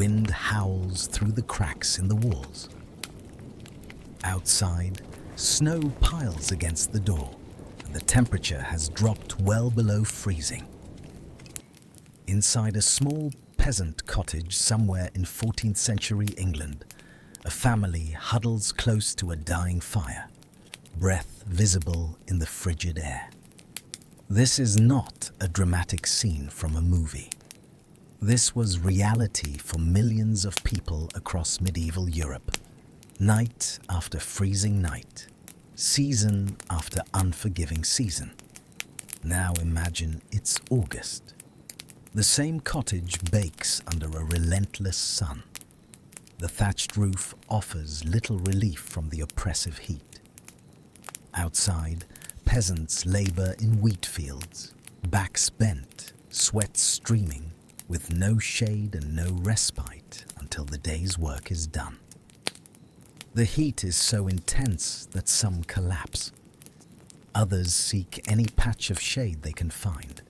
wind howls through the cracks in the walls. Outside, snow piles against the door, and the temperature has dropped well below freezing. Inside a small peasant cottage somewhere in 14th century England, a family huddles close to a dying fire, breath visible in the frigid air. This is not a dramatic scene from a movie. This was reality for millions of people across medieval Europe. Night after freezing night, season after unforgiving season. Now imagine it's August. The same cottage bakes under a relentless sun. The thatched roof offers little relief from the oppressive heat. Outside, peasants labor in wheat fields, backs bent, sweat streaming, with no shade and no respite until the day's work is done. The heat is so intense that some collapse. Others seek any patch of shade they can find,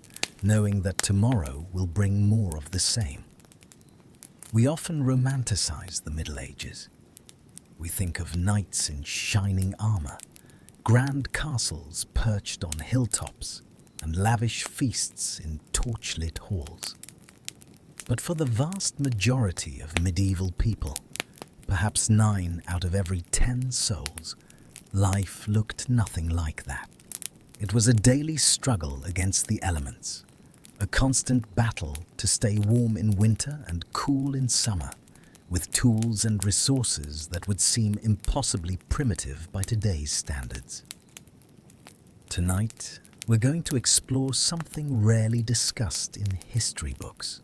knowing that tomorrow will bring more of the same. We often romanticize the Middle Ages. We think of knights in shining armor, grand castles perched on hilltops, and lavish feasts in torchlit halls. But for the vast majority of medieval people, perhaps 9 out of every 10 souls, life looked nothing like that. It was a daily struggle against the elements, a constant battle to stay warm in winter and cool in summer, with tools and resources that would seem impossibly primitive by today's standards. Tonight, we're going to explore something rarely discussed in history books: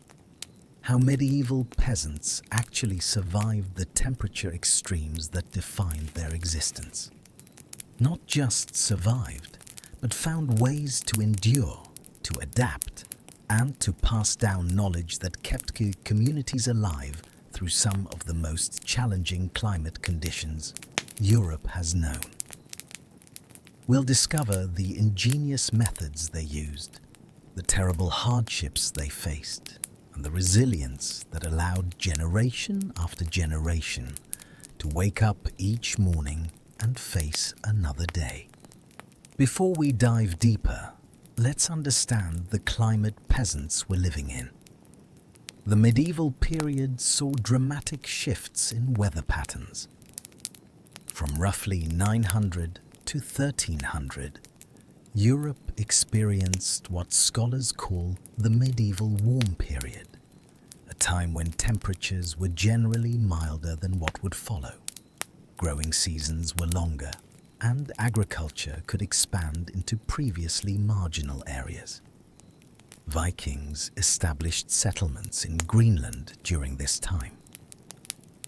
how medieval peasants actually survived the temperature extremes that defined their existence. Not just survived, but found ways to endure, to adapt, and to pass down knowledge that kept communities alive through some of the most challenging climate conditions Europe has known. We'll discover the ingenious methods they used, the terrible hardships they faced, and the resilience that allowed generation after generation to wake up each morning and face another day. Before we dive deeper, let's understand the climate peasants were living in. The medieval period saw dramatic shifts in weather patterns. From roughly 900 to 1300, Europe experienced what scholars call the medieval warm period, a time when temperatures were generally milder than what would follow. Growing seasons were longer, and agriculture could expand into previously marginal areas. Vikings established settlements in Greenland during this time.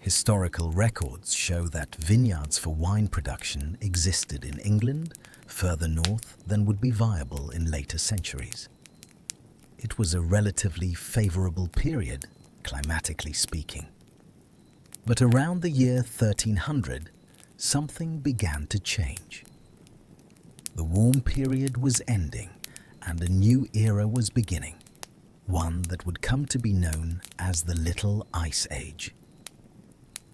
Historical records show that vineyards for wine production existed in England further north than would be viable in later centuries. It was a relatively favorable period, climatically speaking. But around the year 1300, something began to change. The warm period was ending, and a new era was beginning, one that would come to be known as the Little Ice Age.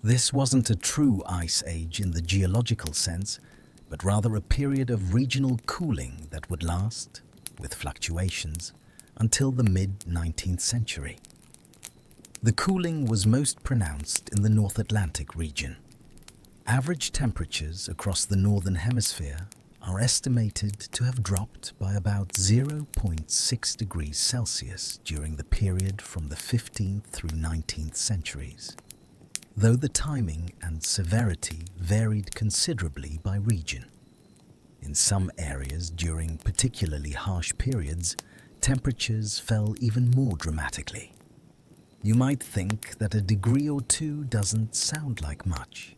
This wasn't a true ice age in the geological sense, but rather a period of regional cooling that would last, with fluctuations, until the mid-19th century. The cooling was most pronounced in the North Atlantic region. Average temperatures across the Northern Hemisphere are estimated to have dropped by about 0.6 degrees Celsius during the period from the 15th through 19th centuries, though the timing and severity varied considerably by region. In some areas during particularly harsh periods, temperatures fell even more dramatically. You might think that a degree or two doesn't sound like much,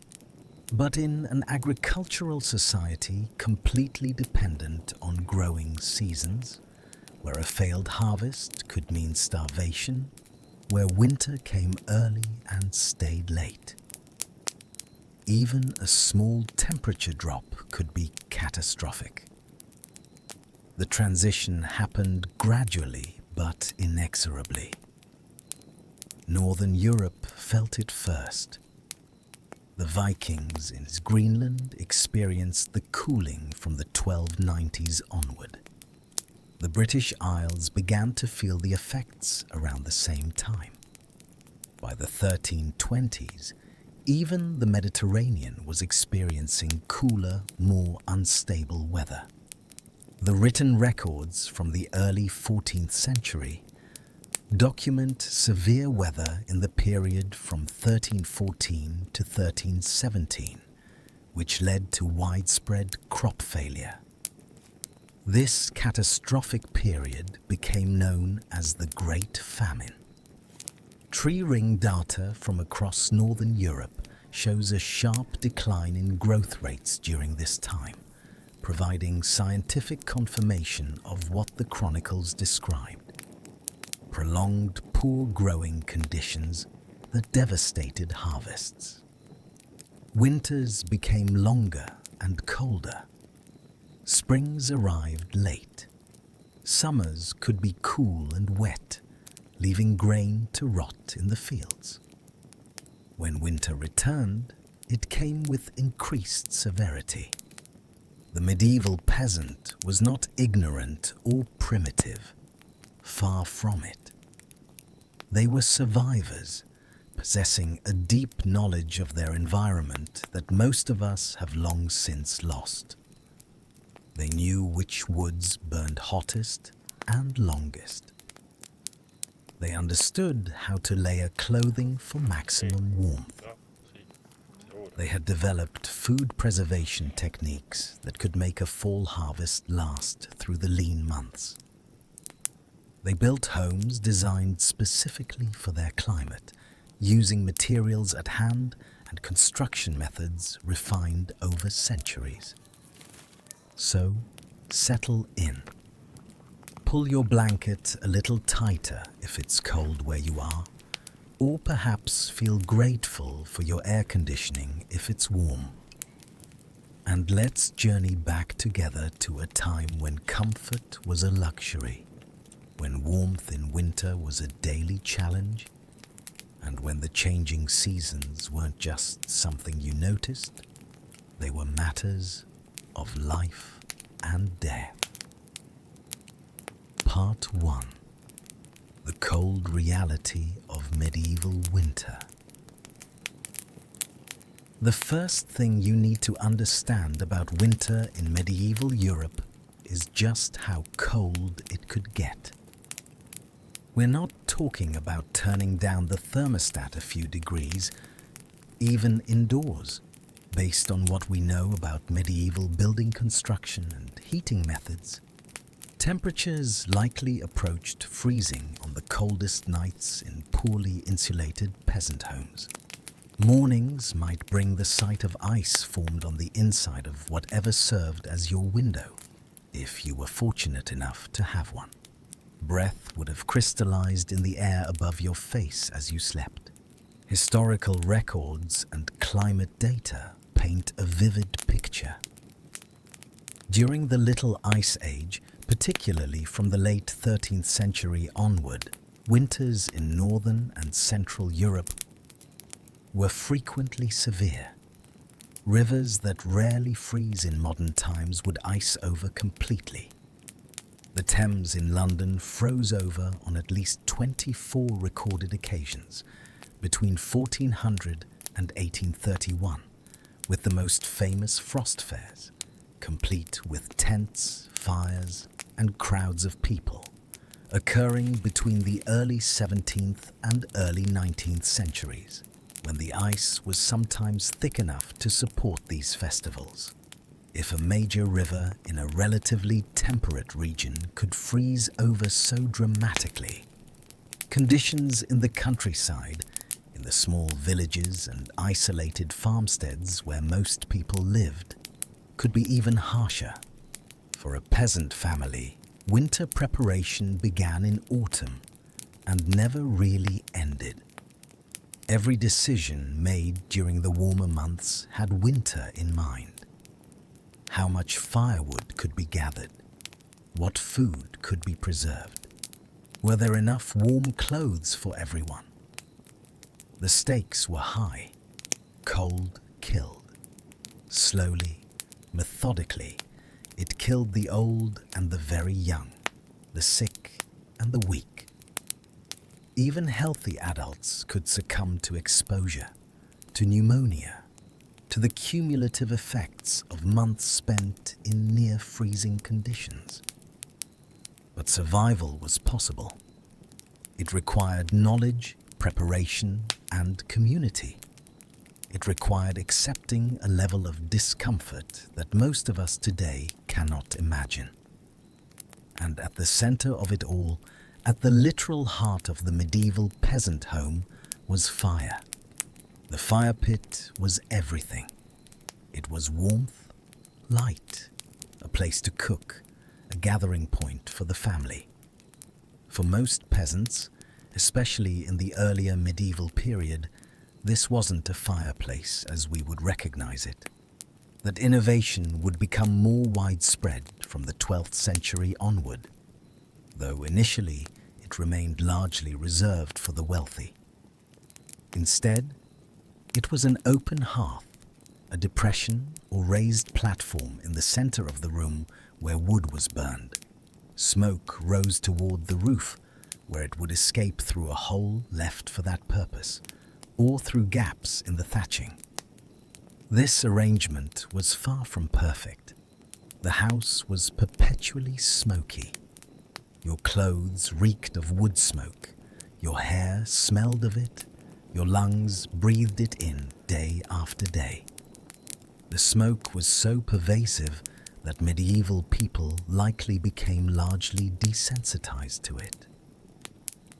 but in an agricultural society completely dependent on growing seasons, where a failed harvest could mean starvation, where winter came early and stayed late, even a small temperature drop could be catastrophic. The transition happened gradually but inexorably. Northern Europe felt it first. The Vikings in Greenland experienced the cooling from the 1290s onward. The British Isles began to feel the effects around the same time. By the 1320s, even the Mediterranean was experiencing cooler, more unstable weather. The written records from the early 14th century document severe weather in the period from 1314 to 1317, which led to widespread crop failure. This catastrophic period became known as the Great Famine. Tree ring data from across northern Europe shows a sharp decline in growth rates during this time, providing scientific confirmation of what the chronicles described. Prolonged poor growing conditions that devastated harvests. Winters became longer and colder. Springs arrived late. Summers could be cool and wet, leaving grain to rot in the fields. When winter returned, it came with increased severity. The medieval peasant was not ignorant or primitive. Far from it. They were survivors, possessing a deep knowledge of their environment that most of us have long since lost. They knew which woods burned hottest and longest. They understood how to layer clothing for maximum warmth. They had developed food preservation techniques that could make a fall harvest last through the lean months. They built homes designed specifically for their climate, using materials at hand and construction methods refined over centuries. So, settle in. Pull your blanket a little tighter if it's cold where you are, or perhaps feel grateful for your air conditioning if it's warm. And let's journey back together to a time when comfort was a luxury, when warmth in winter was a daily challenge, and when the changing seasons weren't just something you noticed, they were matters of life and death. Part 1. The cold reality of medieval winter. The first thing you need to understand about winter in medieval Europe is just how cold it could get. We're not talking about turning down the thermostat a few degrees, even indoors, based on what we know about medieval building construction and heating methods. Temperatures likely approached freezing on the coldest nights in poorly insulated peasant homes. Mornings might bring the sight of ice formed on the inside of whatever served as your window, if you were fortunate enough to have one. Breath would have crystallized in the air above your face as you slept. Historical records and climate data paint a vivid picture. During the Little Ice Age, particularly from the late 13th century onward, winters in northern and central Europe were frequently severe. Rivers that rarely freeze in modern times would ice over completely. The Thames in London froze over on at least 24 recorded occasions between 1400 and 1831, with the most famous frost fairs, complete with tents, fires, and crowds of people, occurring between the early 17th and early 19th centuries, when the ice was sometimes thick enough to support these festivals. If a major river in a relatively temperate region could freeze over so dramatically, conditions in the countryside, in the small villages and isolated farmsteads where most people lived, could be even harsher. For a peasant family, winter preparation began in autumn and never really ended. Every decision made during the warmer months had winter in mind. How much firewood could be gathered? What food could be preserved? Were there enough warm clothes for everyone? The stakes were high. Cold killed. Slowly, methodically, it killed the old and the very young, the sick and the weak. Even healthy adults could succumb to exposure, to pneumonia, to the cumulative effects of months spent in near-freezing conditions. But survival was possible. It required knowledge, preparation, and community. It required accepting a level of discomfort that most of us today cannot imagine. And at the center of it all, at the literal heart of the medieval peasant home, was fire. The fire pit was everything. It was warmth, light, a place to cook, a gathering point for the family. For most peasants, especially in the earlier medieval period, this wasn't a fireplace as we would recognize it. That innovation would become more widespread from the 12th century onward, though initially it remained largely reserved for the wealthy. Instead, it was an open hearth, a depression or raised platform in the center of the room where wood was burned. Smoke rose toward the roof, where it would escape through a hole left for that purpose, or through gaps in the thatching. This arrangement was far from perfect. The house was perpetually smoky. Your clothes reeked of wood smoke, your hair smelled of it, your lungs breathed it in day after day. The smoke was so pervasive that medieval people likely became largely desensitized to it.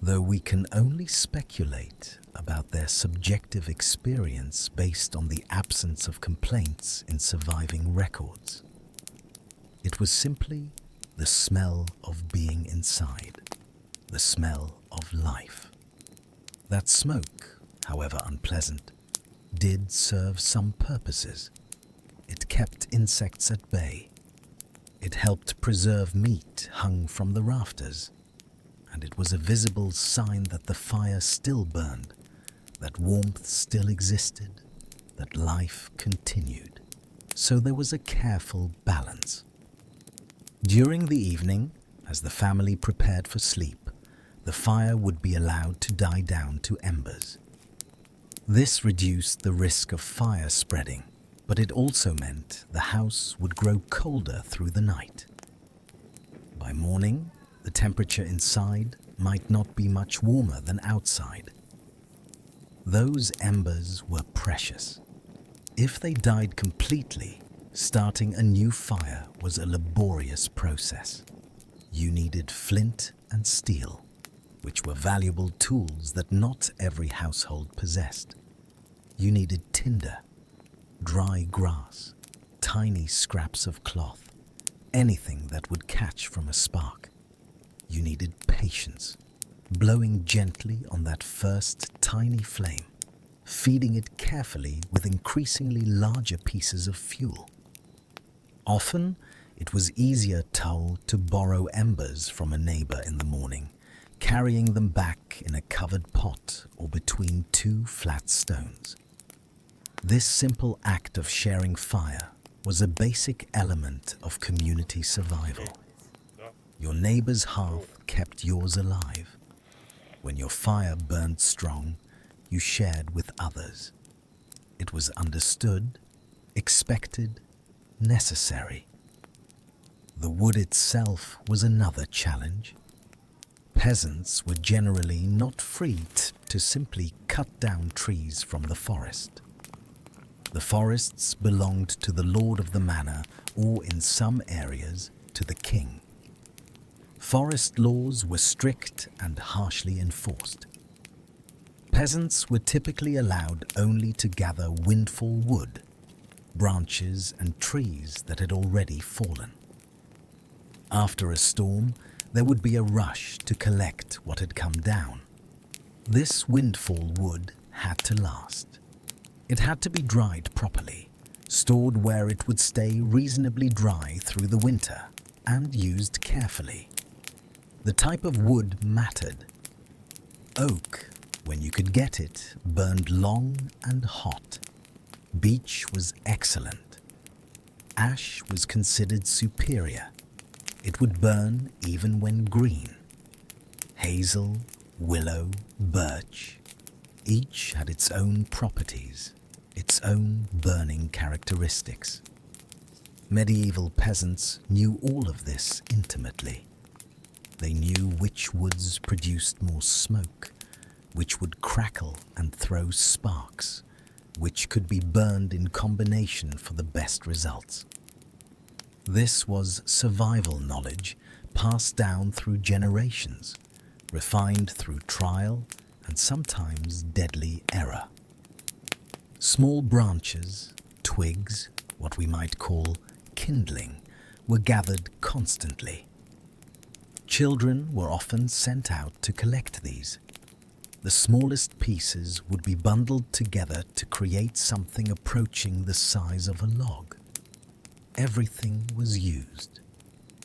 Though we can only speculate about their subjective experience based on the absence of complaints in surviving records. It was simply the smell of being inside, the smell of life. That smoke, however unpleasant, did serve some purposes. It kept insects at bay. It helped preserve meat hung from the rafters. And it was a visible sign that the fire still burned, that warmth still existed, that life continued. So there was a careful balance. During the evening, as the family prepared for sleep, the fire would be allowed to die down to embers. This reduced the risk of fire spreading, but it also meant the house would grow colder through the night. By morning, the temperature inside might not be much warmer than outside. Those embers were precious. If they died completely, starting a new fire was a laborious process. You needed flint and steel, which were valuable tools that not every household possessed. You needed tinder, dry grass, tiny scraps of cloth, anything that would catch from a spark. You needed patience, blowing gently on that first tiny flame, feeding it carefully with increasingly larger pieces of fuel. Often, it was easier told to borrow embers from a neighbor in the morning, carrying them back in a covered pot or between two flat stones. This simple act of sharing fire was a basic element of community survival. Your neighbor's hearth kept yours alive. When your fire burned strong, you shared with others. It was understood, expected, necessary. The wood itself was another challenge. Peasants were generally not free to simply cut down trees from the forest. The forests belonged to the lord of the manor, or in some areas, to the king. Forest laws were strict and harshly enforced. Peasants were typically allowed only to gather windfall wood, branches and trees that had already fallen. After a storm, there would be a rush to collect what had come down. This windfall wood had to last. It had to be dried properly, stored where it would stay reasonably dry through the winter, and used carefully. The type of wood mattered. Oak when you could get it, burned long and hot. Beech was excellent. Ash was considered superior. It would burn even when green. Hazel, willow, birch, each had its own properties, its own burning characteristics. Medieval peasants knew all of this intimately. They knew which woods produced more smoke, which would crackle and throw sparks, which could be burned in combination for the best results. This was survival knowledge passed down through generations, refined through trial and sometimes deadly error. Small branches, twigs, what we might call kindling, were gathered constantly. Children were often sent out to collect these. The smallest pieces would be bundled together to create something approaching the size of a log. Everything was used.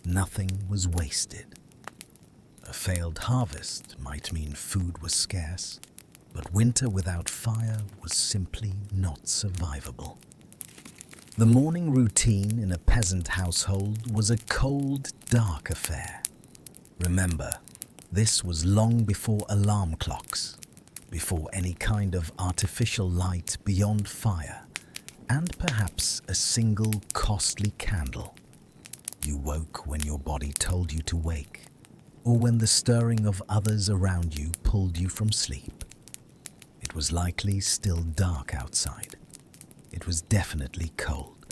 Nothing was wasted. A failed harvest might mean food was scarce, but winter without fire was simply not survivable. The morning routine in a peasant household was a cold, dark affair. Remember, this was long before alarm clocks, before any kind of artificial light beyond fire, and perhaps a single costly candle. You woke when your body told you to wake, or when the stirring of others around you pulled you from sleep. It was likely still dark outside. It was definitely cold.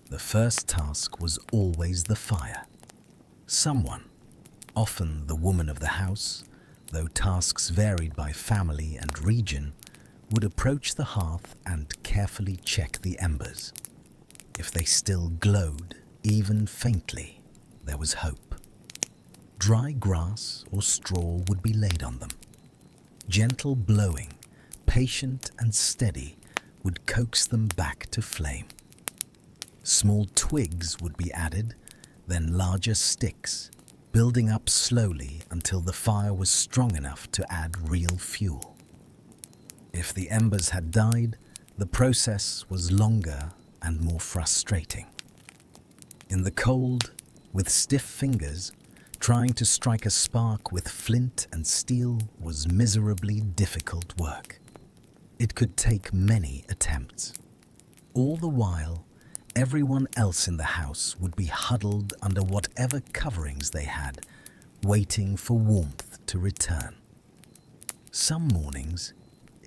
The first task was always the fire. Someone, often the woman of the house, though tasks varied by family and region, would approach the hearth and carefully check the embers. If they still glowed, even faintly, there was hope. Dry grass or straw would be laid on them. Gentle blowing, patient and steady, would coax them back to flame. Small twigs would be added, then larger sticks, building up slowly until the fire was strong enough to add real fuel. If the embers had died, the process was longer and more frustrating. In the cold, with stiff fingers, trying to strike a spark with flint and steel was miserably difficult work. It could take many attempts. All the while, everyone else in the house would be huddled under whatever coverings they had, waiting for warmth to return. Some mornings,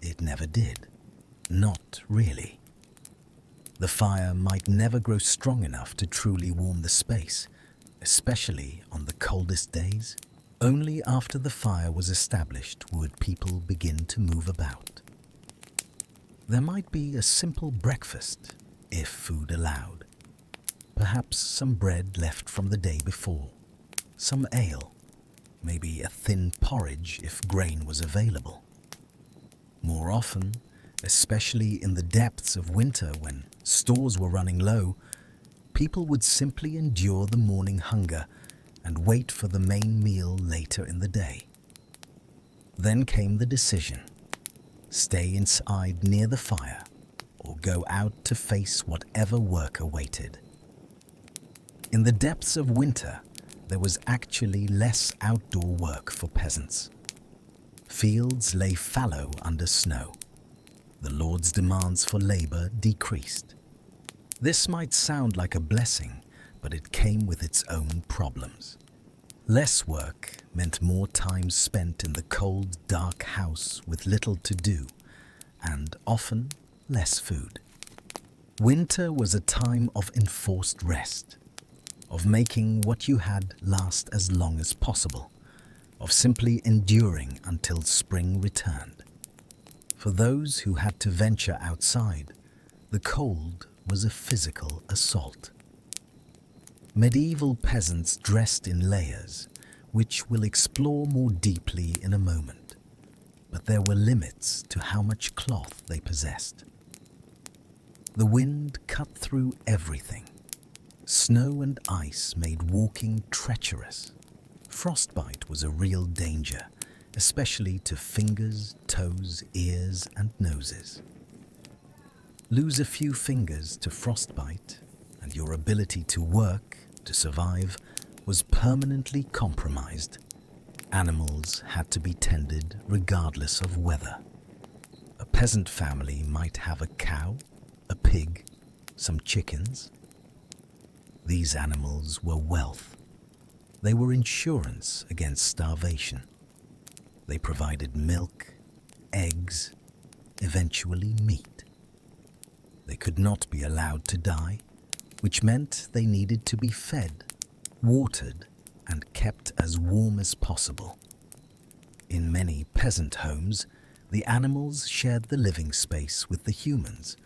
it never did. Not really. The fire might never grow strong enough to truly warm the space, especially on the coldest days. Only after the fire was established would people begin to move about. There might be a simple breakfast, if food allowed. Perhaps some bread left from the day before, some ale, maybe a thin porridge if grain was available. More often, especially in the depths of winter when stores were running low, people would simply endure the morning hunger and wait for the main meal later in the day. Then came the decision: stay inside near the fire or go out to face whatever work awaited. In the depths of winter, there was actually less outdoor work for peasants. Fields lay fallow under snow. The Lord's demands for labor decreased. This might sound like a blessing, but it came with its own problems. Less work meant more time spent in the cold, dark house with little to do, and often less food. Winter was a time of enforced rest, of making what you had last as long as possible, of simply enduring until spring returned. For those who had to venture outside, the cold was a physical assault. Medieval peasants dressed in layers, which we'll explore more deeply in a moment, but there were limits to how much cloth they possessed. The wind cut through everything. Snow and ice made walking treacherous. Frostbite was a real danger, especially to fingers, toes, ears, and noses. Lose a few fingers to frostbite, and your ability to work, to survive, was permanently compromised. Animals had to be tended regardless of weather. A peasant family might have a cow, a pig, some chickens. These animals were wealth. They were insurance against starvation. They provided milk, eggs, eventually meat. They could not be allowed to die, which meant they needed to be fed, watered, and kept as warm as possible. In many peasant homes, the animals shared the living space with the humans,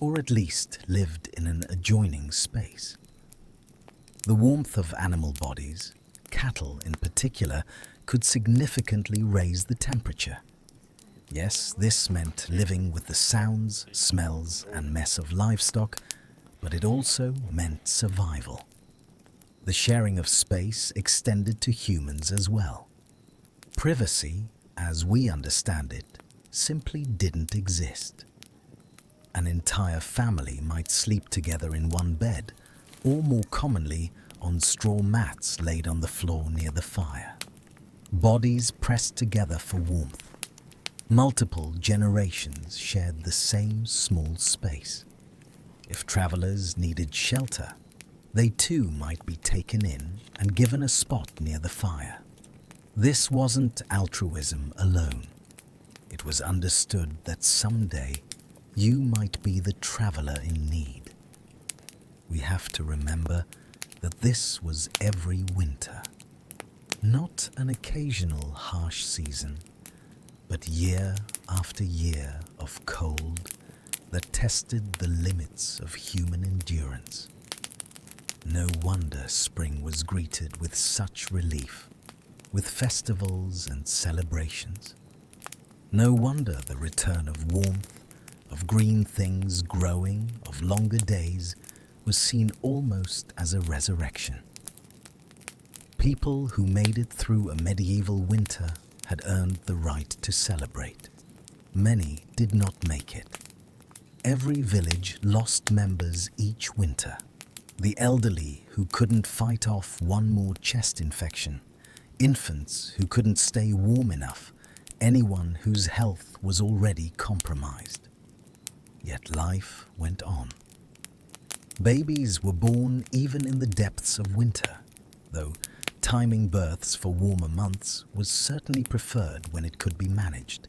or at least lived in an adjoining space. The warmth of animal bodies, cattle in particular, could significantly raise the temperature. Yes, this meant living with the sounds, smells, and mess of livestock, but it also meant survival. The sharing of space extended to humans as well. Privacy, as we understand it, simply didn't exist. An entire family might sleep together in one bed, or more commonly, on straw mats laid on the floor near the fire. Bodies pressed together for warmth. Multiple generations shared the same small space. If travelers needed shelter, they too might be taken in and given a spot near the fire. This wasn't altruism alone. It was understood that someday you might be the traveler in need. We have to remember that this was every winter, not an occasional harsh season, but year after year of cold that tested the limits of human endurance. No wonder spring was greeted with such relief, with festivals and celebrations. No wonder the return of warmth, of green things growing, of longer days, was seen almost as a resurrection. People who made it through a medieval winter had earned the right to celebrate. Many did not make it. Every village lost members each winter. The elderly who couldn't fight off one more chest infection, infants who couldn't stay warm enough, anyone whose health was already compromised. Yet life went on. Babies were born even in the depths of winter, though timing births for warmer months was certainly preferred when it could be managed.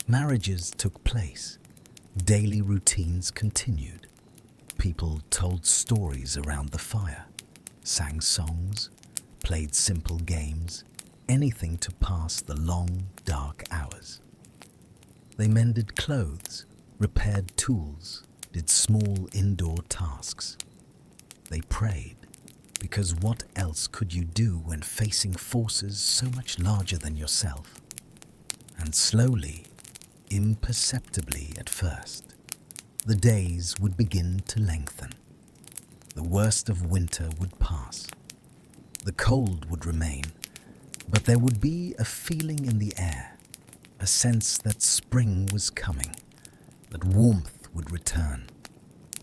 Marriages took place. Daily routines continued. People told stories around the fire, sang songs, played simple games, anything to pass the long, dark hours. They mended clothes, repaired tools, did small indoor tasks. They prayed, because what else could you do when facing forces so much larger than yourself? And slowly, imperceptibly at first, the days would begin to lengthen. The worst of winter would pass. The cold would remain, but there would be a feeling in the air, a sense that spring was coming, that warmth would return,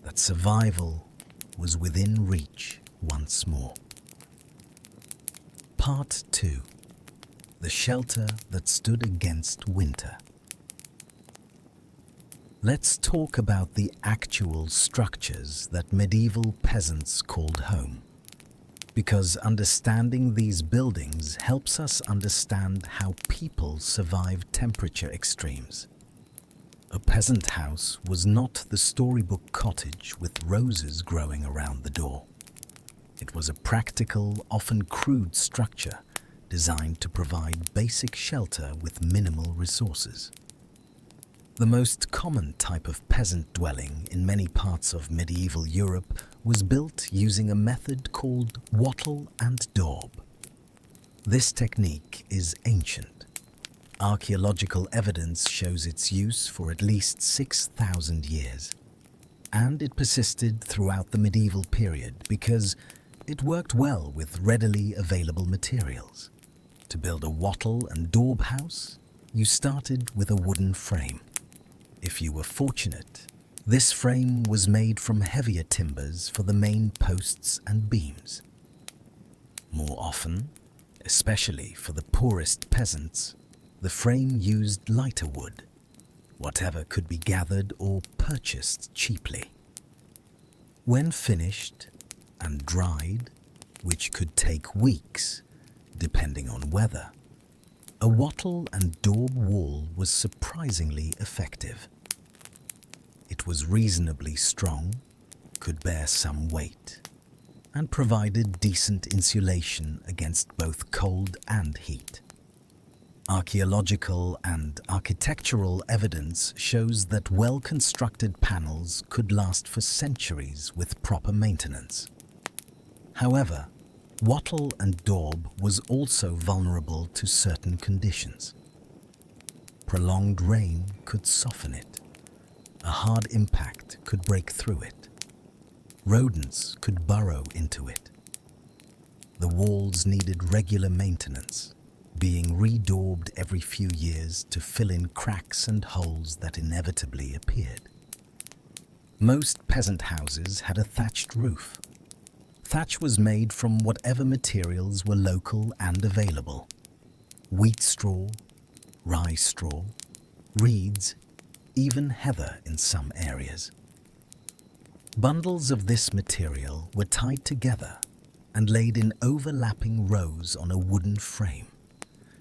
that survival was within reach once more. Part 2. The shelter that stood against winter. Let's talk about the actual structures that medieval peasants called home, because understanding these buildings helps us understand how people survived temperature extremes. A peasant house was not the storybook cottage with roses growing around the door. It was a practical, often crude structure designed to provide basic shelter with minimal resources. The most common type of peasant dwelling in many parts of medieval Europe was built using a method called wattle and daub. This technique is ancient. Archaeological evidence shows its use for at least 6,000 years, and it persisted throughout the medieval period because it worked well with readily available materials. To build a wattle and daub house, you started with a wooden frame. If you were fortunate, this frame was made from heavier timbers for the main posts and beams. More often, especially for the poorest peasants, the frame used lighter wood, whatever could be gathered or purchased cheaply. When finished and dried, which could take weeks, depending on weather, a wattle and daub wall was surprisingly effective. It was reasonably strong, could bear some weight, and provided decent insulation against both cold and heat. Archaeological and architectural evidence shows that well-constructed panels could last for centuries with proper maintenance. However, wattle and daub was also vulnerable to certain conditions. Prolonged rain could soften it. A hard impact could break through it. Rodents could burrow into it. The walls needed regular maintenance, being redaubed every few years to fill in cracks and holes that inevitably appeared. Most peasant houses had a thatched roof. Thatch was made from whatever materials were local and available: wheat straw, rye straw, reeds, even heather in some areas. Bundles of this material were tied together and laid in overlapping rows on a wooden frame,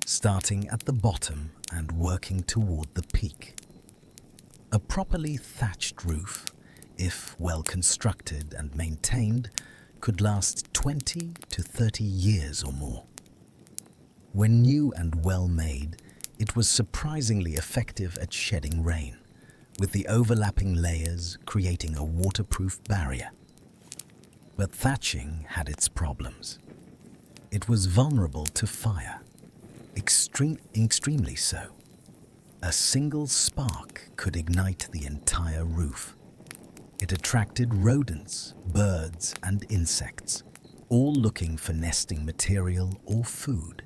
starting at the bottom and working toward the peak. A properly thatched roof, if well constructed and maintained, could last 20 to 30 years or more. When new and well made, it was surprisingly effective at shedding rain, with the overlapping layers creating a waterproof barrier. But thatching had its problems. It was vulnerable to fire, extremely so. A single spark could ignite the entire roof. It attracted rodents, birds, and insects, all looking for nesting material or food.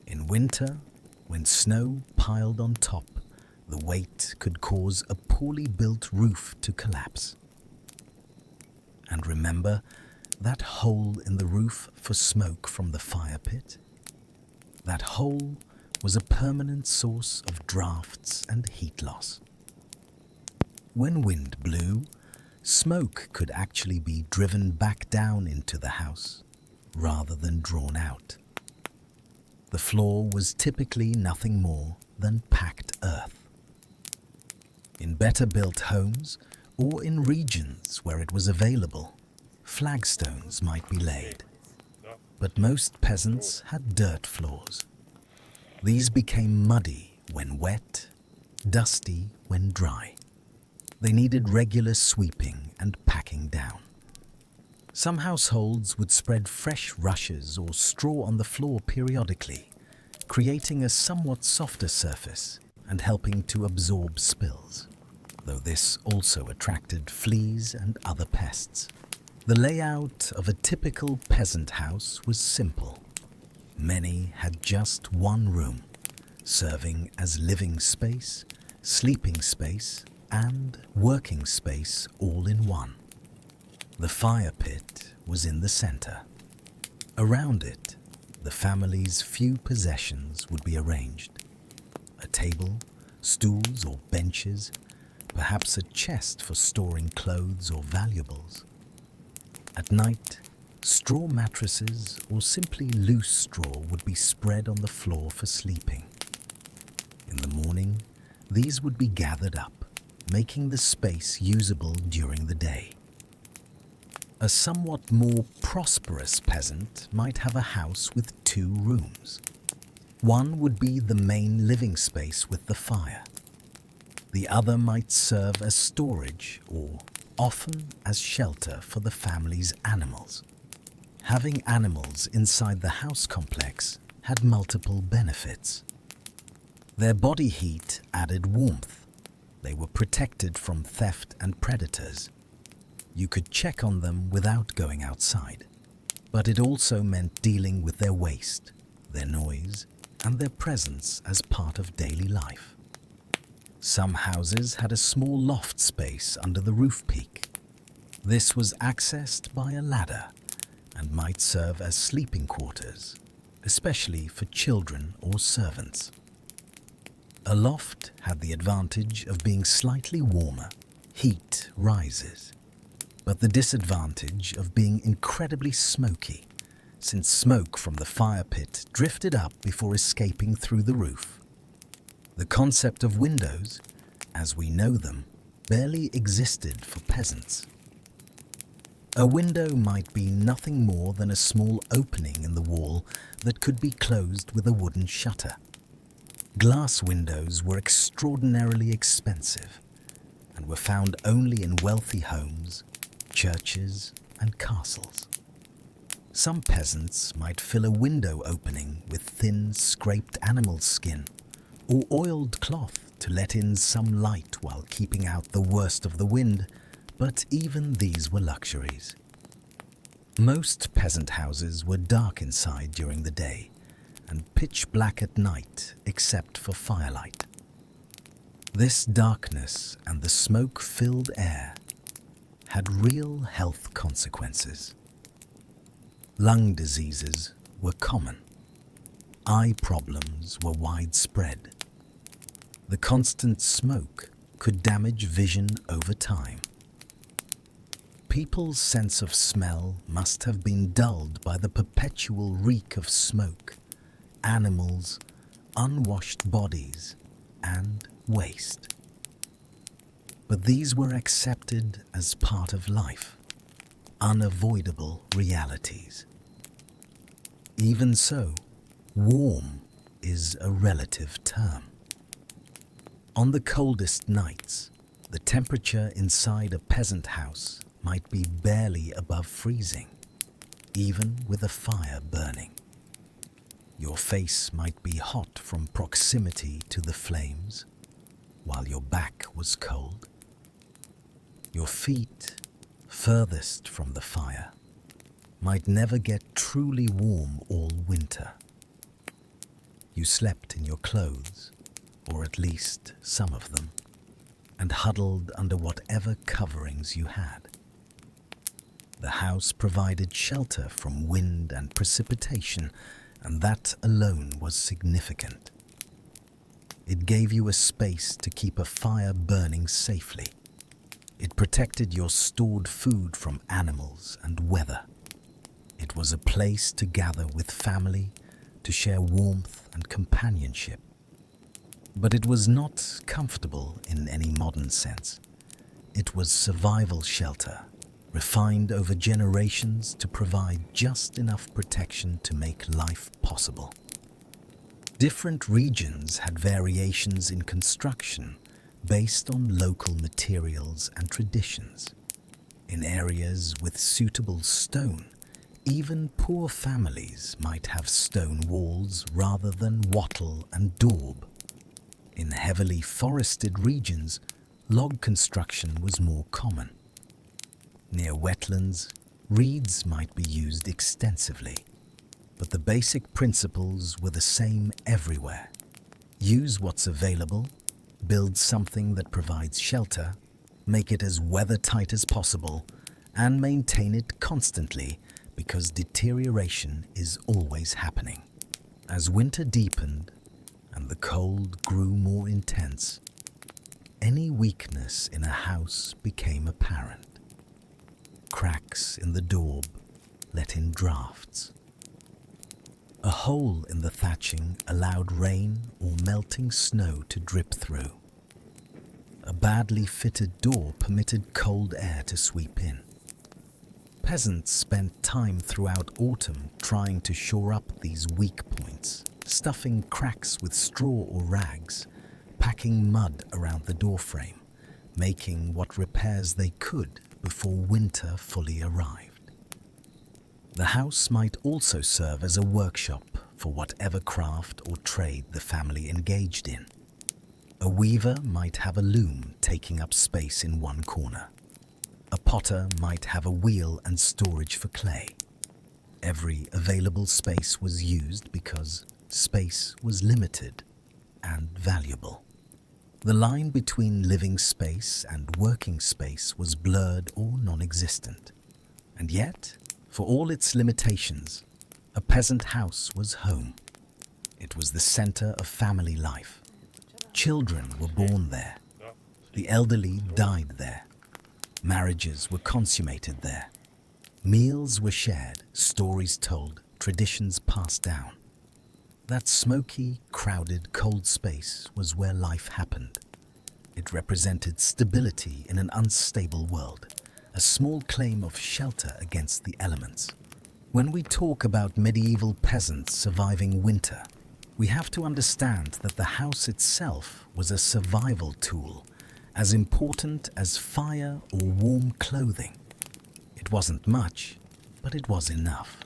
In winter, when snow piled on top, the weight could cause a poorly built roof to collapse. And remember that hole in the roof for smoke from the fire pit? That hole was a permanent source of drafts and heat loss. When wind blew, smoke could actually be driven back down into the house rather than drawn out. The floor was typically nothing more than packed earth. In better built homes, or in regions where it was available, flagstones might be laid. But most peasants had dirt floors. These became muddy when wet, dusty when dry. They needed regular sweeping and packing down. Some households would spread fresh rushes or straw on the floor periodically, creating a somewhat softer surface and helping to absorb spills, though this also attracted fleas and other pests. The layout of a typical peasant house was simple. Many had just one room, serving as living space, sleeping space, and working space all in one. The fire pit was in the center. Around it, the family's few possessions would be arranged. A table, stools or benches, perhaps a chest for storing clothes or valuables. At night, straw mattresses or simply loose straw would be spread on the floor for sleeping. In the morning, these would be gathered up, making the space usable during the day. A somewhat more prosperous peasant might have a house with 2 rooms. One would be the main living space with the fire. The other might serve as storage or often as shelter for the family's animals. Having animals inside the house complex had multiple benefits. Their body heat added warmth. They were protected from theft and predators. You could check on them without going outside. But it also meant dealing with their waste, their noise, and their presence as part of daily life. Some houses had a small loft space under the roof peak. This was accessed by a ladder and might serve as sleeping quarters, especially for children or servants. A loft had the advantage of being slightly warmer. Heat rises, but the disadvantage of being incredibly smoky, since smoke from the fire pit drifted up before escaping through the roof. The concept of windows, as we know them, barely existed for peasants. A window might be nothing more than a small opening in the wall that could be closed with a wooden shutter. Glass windows were extraordinarily expensive and were found only in wealthy homes, churches, and castles. Some peasants might fill a window opening with thin, scraped animal skin or oiled cloth to let in some light while keeping out the worst of the wind, but even these were luxuries. Most peasant houses were dark inside during the day and pitch black at night except for firelight. This darkness and the smoke-filled air had real health consequences. Lung diseases were common. Eye problems were widespread. The constant smoke could damage vision over time. People's sense of smell must have been dulled by the perpetual reek of smoke, animals, unwashed bodies, and waste. But these were accepted as part of life, unavoidable realities. Even so, warm is a relative term. On the coldest nights, the temperature inside a peasant house might be barely above freezing, even with a fire burning. Your face might be hot from proximity to the flames, while your back was cold. Your feet, furthest from the fire, might never get truly warm all winter. You slept in your clothes, or at least some of them, and huddled under whatever coverings you had. The house provided shelter from wind and precipitation, and that alone was significant. It gave you a space to keep a fire burning safely. It protected your stored food from animals and weather. It was a place to gather with family, to share warmth and companionship. But it was not comfortable in any modern sense. It was survival shelter, refined over generations to provide just enough protection to make life possible. Different regions had variations in construction based on local materials and traditions. In areas with suitable stone, even poor families might have stone walls rather than wattle and daub. In heavily forested regions, log construction was more common. Near wetlands, reeds might be used extensively, but the basic principles were the same everywhere. Use what's available, build something that provides shelter, make it as weather-tight as possible, and maintain it constantly because deterioration is always happening. As winter deepened and the cold grew more intense, any weakness in a house became apparent. Cracks in the daub let in drafts. A hole in the thatching allowed rain or melting snow to drip through. A badly fitted door permitted cold air to sweep in. Peasants spent time throughout autumn trying to shore up these weak points, stuffing cracks with straw or rags, packing mud around the doorframe, making what repairs they could before winter fully arrived. The house might also serve as a workshop for whatever craft or trade the family engaged in. A weaver might have a loom taking up space in one corner. A potter might have a wheel and storage for clay. Every available space was used because space was limited and valuable. The line between living space and working space was blurred or non-existent. And yet, for all its limitations, a peasant house was home. It was the center of family life. Children were born there. The elderly died there. Marriages were consummated there. Meals were shared, stories told, traditions passed down. That smoky, crowded, cold space was where life happened. It represented stability in an unstable world, a small claim of shelter against the elements. When we talk about medieval peasants surviving winter, we have to understand that the house itself was a survival tool, as important as fire or warm clothing. It wasn't much, but it was enough.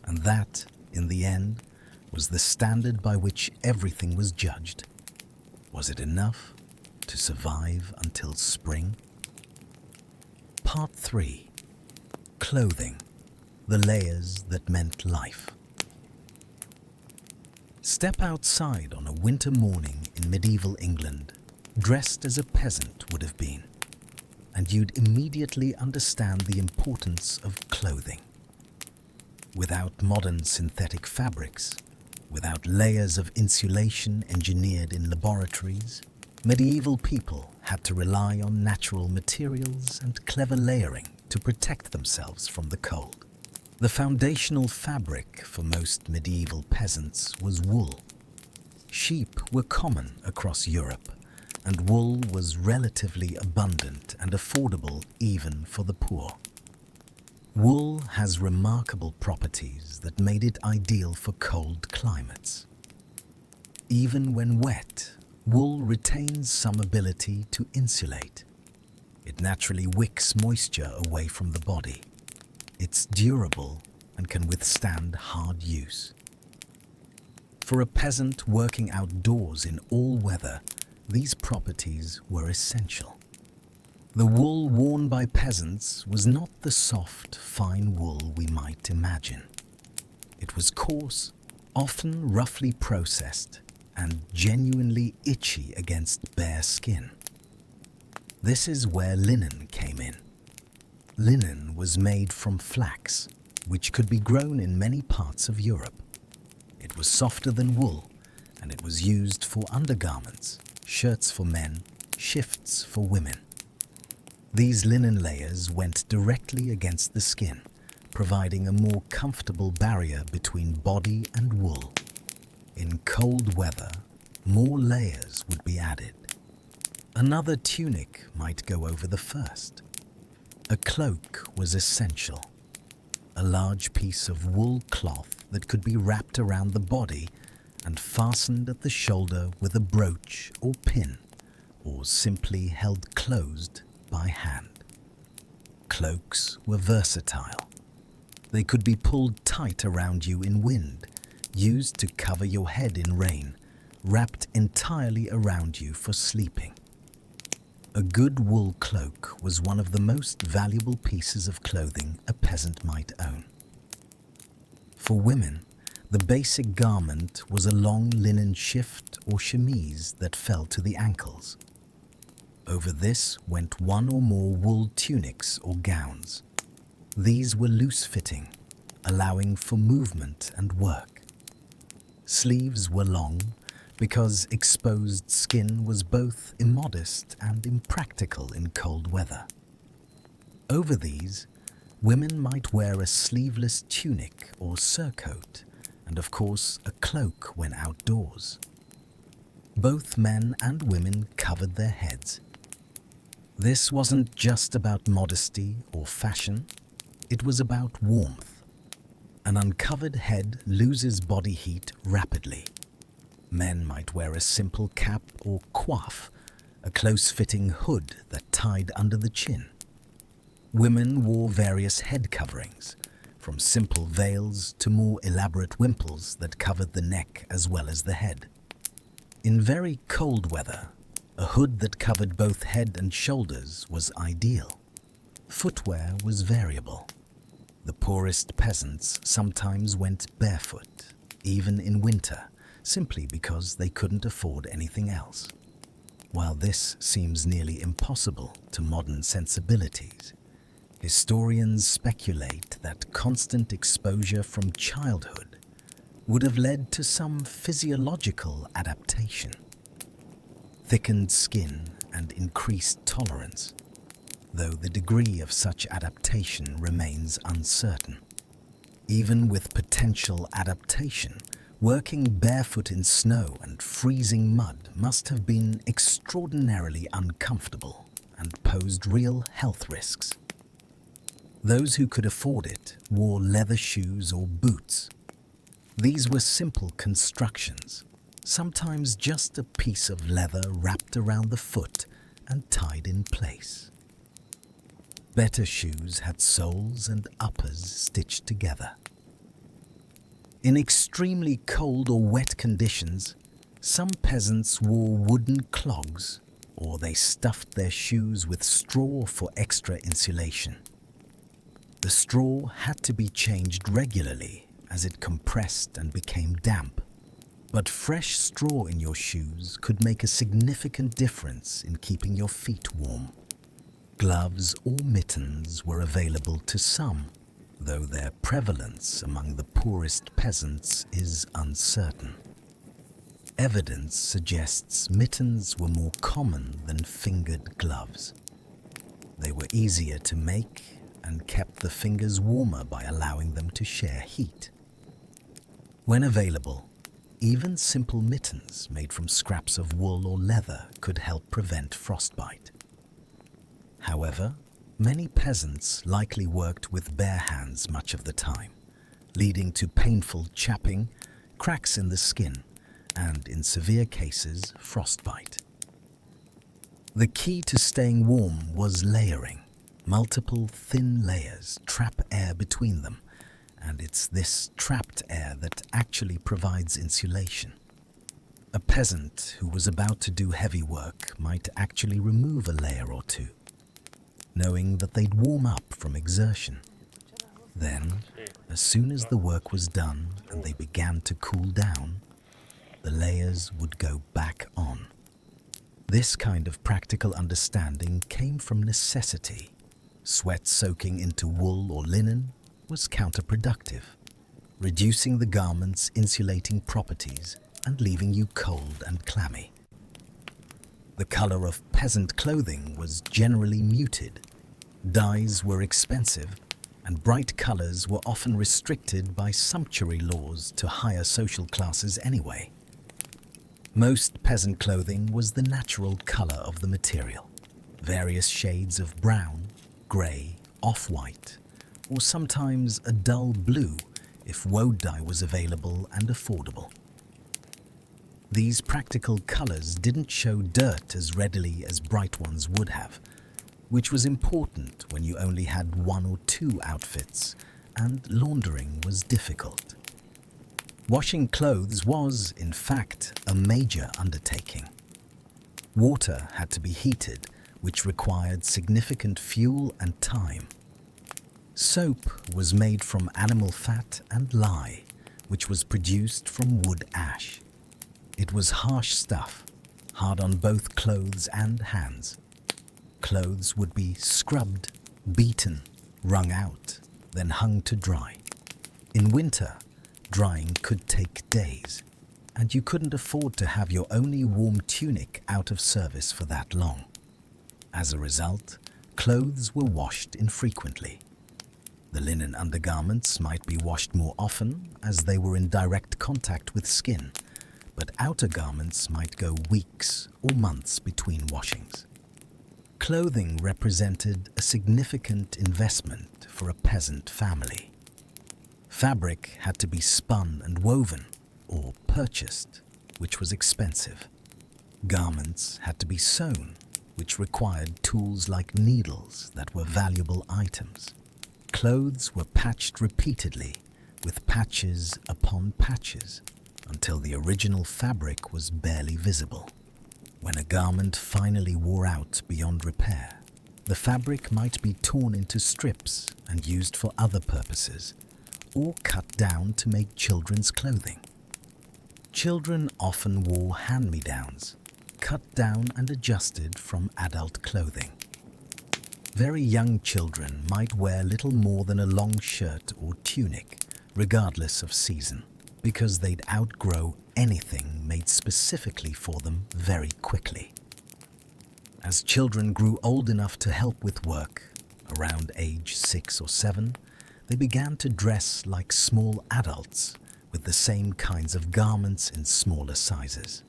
And that, in the end, was the standard by which everything was judged. Was it enough to survive until spring? Part 3. Clothing, the layers that meant life. Step outside on a winter morning in medieval England, dressed as a peasant would have been, and you'd immediately understand the importance of clothing. Without modern synthetic fabrics, without layers of insulation engineered in laboratories, medieval people had to rely on natural materials and clever layering to protect themselves from the cold. The foundational fabric for most medieval peasants was wool. Sheep were common across Europe, and wool was relatively abundant and affordable even for the poor. Wool has remarkable properties that made it ideal for cold climates. Even when wet, wool retains some ability to insulate. It naturally wicks moisture away from the body. It's durable and can withstand hard use. For a peasant working outdoors in all weather, these properties were essential. The wool worn by peasants was not the soft, fine wool we might imagine. It was coarse, often roughly processed, and genuinely itchy against bare skin. This is where linen came in. Linen was made from flax, which could be grown in many parts of Europe. It was softer than wool, and it was used for undergarments, shirts for men, shifts for women. These linen layers went directly against the skin, providing a more comfortable barrier between body and wool. In cold weather, more layers would be added. Another tunic might go over the first. A cloak was essential. A large piece of wool cloth that could be wrapped around the body and fastened at the shoulder with a brooch or pin, or simply held closed by hand. Cloaks were versatile. They could be pulled tight around you in wind, used to cover your head in rain, wrapped entirely around you for sleeping. A good wool cloak was one of the most valuable pieces of clothing a peasant might own. For women, the basic garment was a long linen shift or chemise that fell to the ankles. Over this went one or more wool tunics or gowns. These were loose-fitting, allowing for movement and work. Sleeves were long because exposed skin was both immodest and impractical in cold weather. Over these, women might wear a sleeveless tunic or surcoat, and of course a cloak when outdoors. Both men and women covered their heads. This wasn't just about modesty or fashion, it was about warmth. An uncovered head loses body heat rapidly. Men might wear a simple cap or coif, a close-fitting hood that tied under the chin. Women wore various head coverings, from simple veils to more elaborate wimples that covered the neck as well as the head. In very cold weather, a hood that covered both head and shoulders was ideal. Footwear was variable. The poorest peasants sometimes went barefoot, even in winter, simply because they couldn't afford anything else. While this seems nearly impossible to modern sensibilities, historians speculate that constant exposure from childhood would have led to some physiological adaptation. Thickened skin and increased tolerance, though the degree of such adaptation remains uncertain. Even with potential adaptation, working barefoot in snow and freezing mud must have been extraordinarily uncomfortable and posed real health risks. Those who could afford it wore leather shoes or boots. These were simple constructions, sometimes just a piece of leather wrapped around the foot and tied in place. Better shoes had soles and uppers stitched together. In extremely cold or wet conditions, some peasants wore wooden clogs, or they stuffed their shoes with straw for extra insulation. The straw had to be changed regularly as it compressed and became damp, but fresh straw in your shoes could make a significant difference in keeping your feet warm. Gloves or mittens were available to some, though their prevalence among the poorest peasants is uncertain. Evidence suggests mittens were more common than fingered gloves. They were easier to make and kept the fingers warmer by allowing them to share heat. When available, even simple mittens made from scraps of wool or leather could help prevent frostbite. However, many peasants likely worked with bare hands much of the time, leading to painful chapping, cracks in the skin, and, in severe cases, frostbite. The key to staying warm was layering. Multiple thin layers trap air between them, and it's this trapped air that actually provides insulation. A peasant who was about to do heavy work might actually remove a layer or two, knowing that they'd warm up from exertion. Then, as soon as the work was done and they began to cool down, the layers would go back on. This kind of practical understanding came from necessity. Sweat soaking into wool or linen was counterproductive, reducing the garment's insulating properties and leaving you cold and clammy. The color of peasant clothing was generally muted. Dyes were expensive, and bright colors were often restricted by sumptuary laws to higher social classes anyway. Most peasant clothing was the natural color of the material, various shades of brown, grey, off-white, or sometimes a dull blue if woad dye was available and affordable. These practical colors didn't show dirt as readily as bright ones would have, which was important when you only had one or two outfits and laundering was difficult. Washing clothes was, in fact, a major undertaking. Water had to be heated, which required significant fuel and time. Soap was made from animal fat and lye, which was produced from wood ash. It was harsh stuff, hard on both clothes and hands. Clothes would be scrubbed, beaten, wrung out, then hung to dry. In winter, drying could take days, and you couldn't afford to have your only warm tunic out of service for that long. As a result, clothes were washed infrequently. The linen undergarments might be washed more often as they were in direct contact with skin, but outer garments might go weeks or months between washings. Clothing represented a significant investment for a peasant family. Fabric had to be spun and woven, or purchased, which was expensive. Garments had to be sewn, which required tools like needles that were valuable items. Clothes were patched repeatedly, with patches upon patches, until the original fabric was barely visible. When a garment finally wore out beyond repair, the fabric might be torn into strips and used for other purposes, or cut down to make children's clothing. Children often wore hand-me-downs, cut down and adjusted from adult clothing. Very young children might wear little more than a long shirt or tunic, regardless of season, because they'd outgrow anything made specifically for them very quickly. As children grew old enough to help with work, around age 6 or 7, they began to dress like small adults with the same kinds of garments in smaller sizes.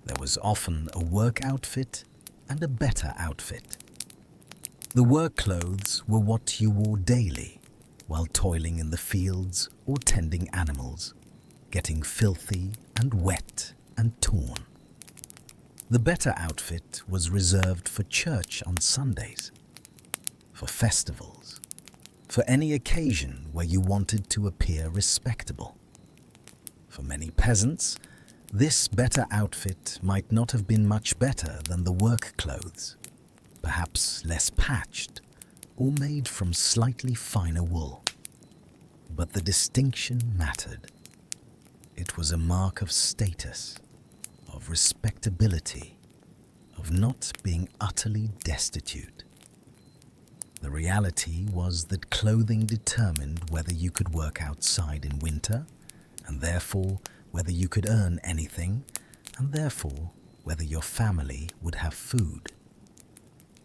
There was often a work outfit and a better outfit. The work clothes were what you wore daily while toiling in the fields or tending animals, getting filthy and wet and torn. The better outfit was reserved for church on Sundays, for festivals, for any occasion where you wanted to appear respectable. For many peasants, this better outfit might not have been much better than the work clothes, perhaps less patched or made from slightly finer wool. But the distinction mattered. It was a mark of status, of respectability, of not being utterly destitute. The reality was that clothing determined whether you could work outside in winter, and therefore whether you could earn anything, and therefore whether your family would have food.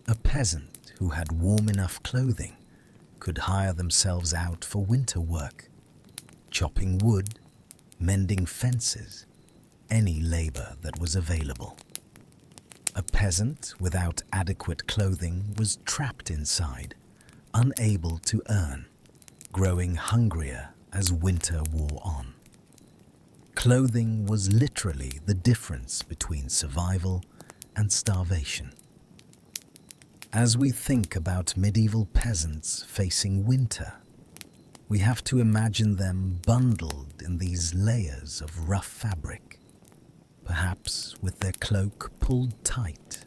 A peasant who had warm enough clothing could hire themselves out for winter work, chopping wood, mending fences, any labor that was available. A peasant without adequate clothing was trapped inside, unable to earn, growing hungrier as winter wore on. Clothing was literally the difference between survival and starvation. As we think about medieval peasants facing winter, we have to imagine them bundled in these layers of rough fabric, perhaps with their cloak pulled tight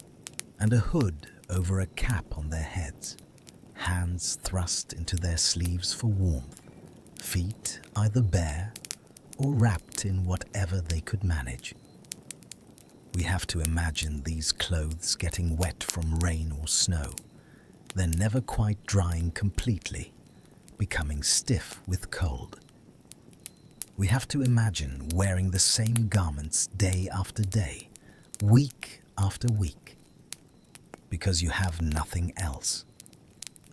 and a hood over a cap on their heads, hands thrust into their sleeves for warmth, feet either bare or wrapped in whatever they could manage. We have to imagine these clothes getting wet from rain or snow, then never quite drying completely, becoming stiff with cold. We have to imagine wearing the same garments day after day, week after week, because you have nothing else.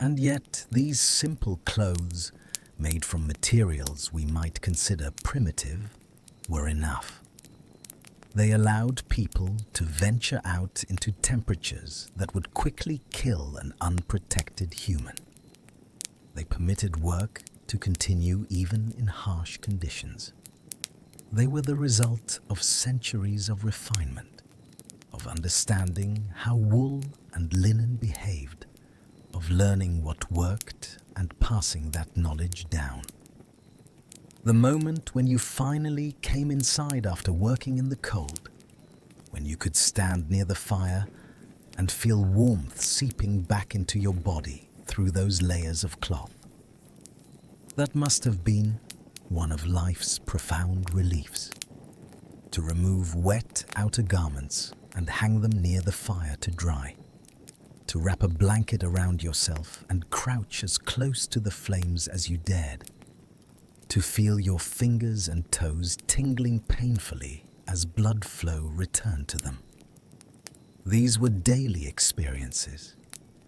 And yet these simple clothes, made from materials we might consider primitive, were enough. They allowed people to venture out into temperatures that would quickly kill an unprotected human. They permitted work to continue even in harsh conditions. They were the result of centuries of refinement, of understanding how wool and linen behaved, of learning what worked and passing that knowledge down. The moment when you finally came inside after working in the cold, when you could stand near the fire and feel warmth seeping back into your body through those layers of cloth. That must have been one of life's profound reliefs, to remove wet outer garments and hang them near the fire to dry, to wrap a blanket around yourself and crouch as close to the flames as you dared, to feel your fingers and toes tingling painfully as blood flow returned to them. These were daily experiences,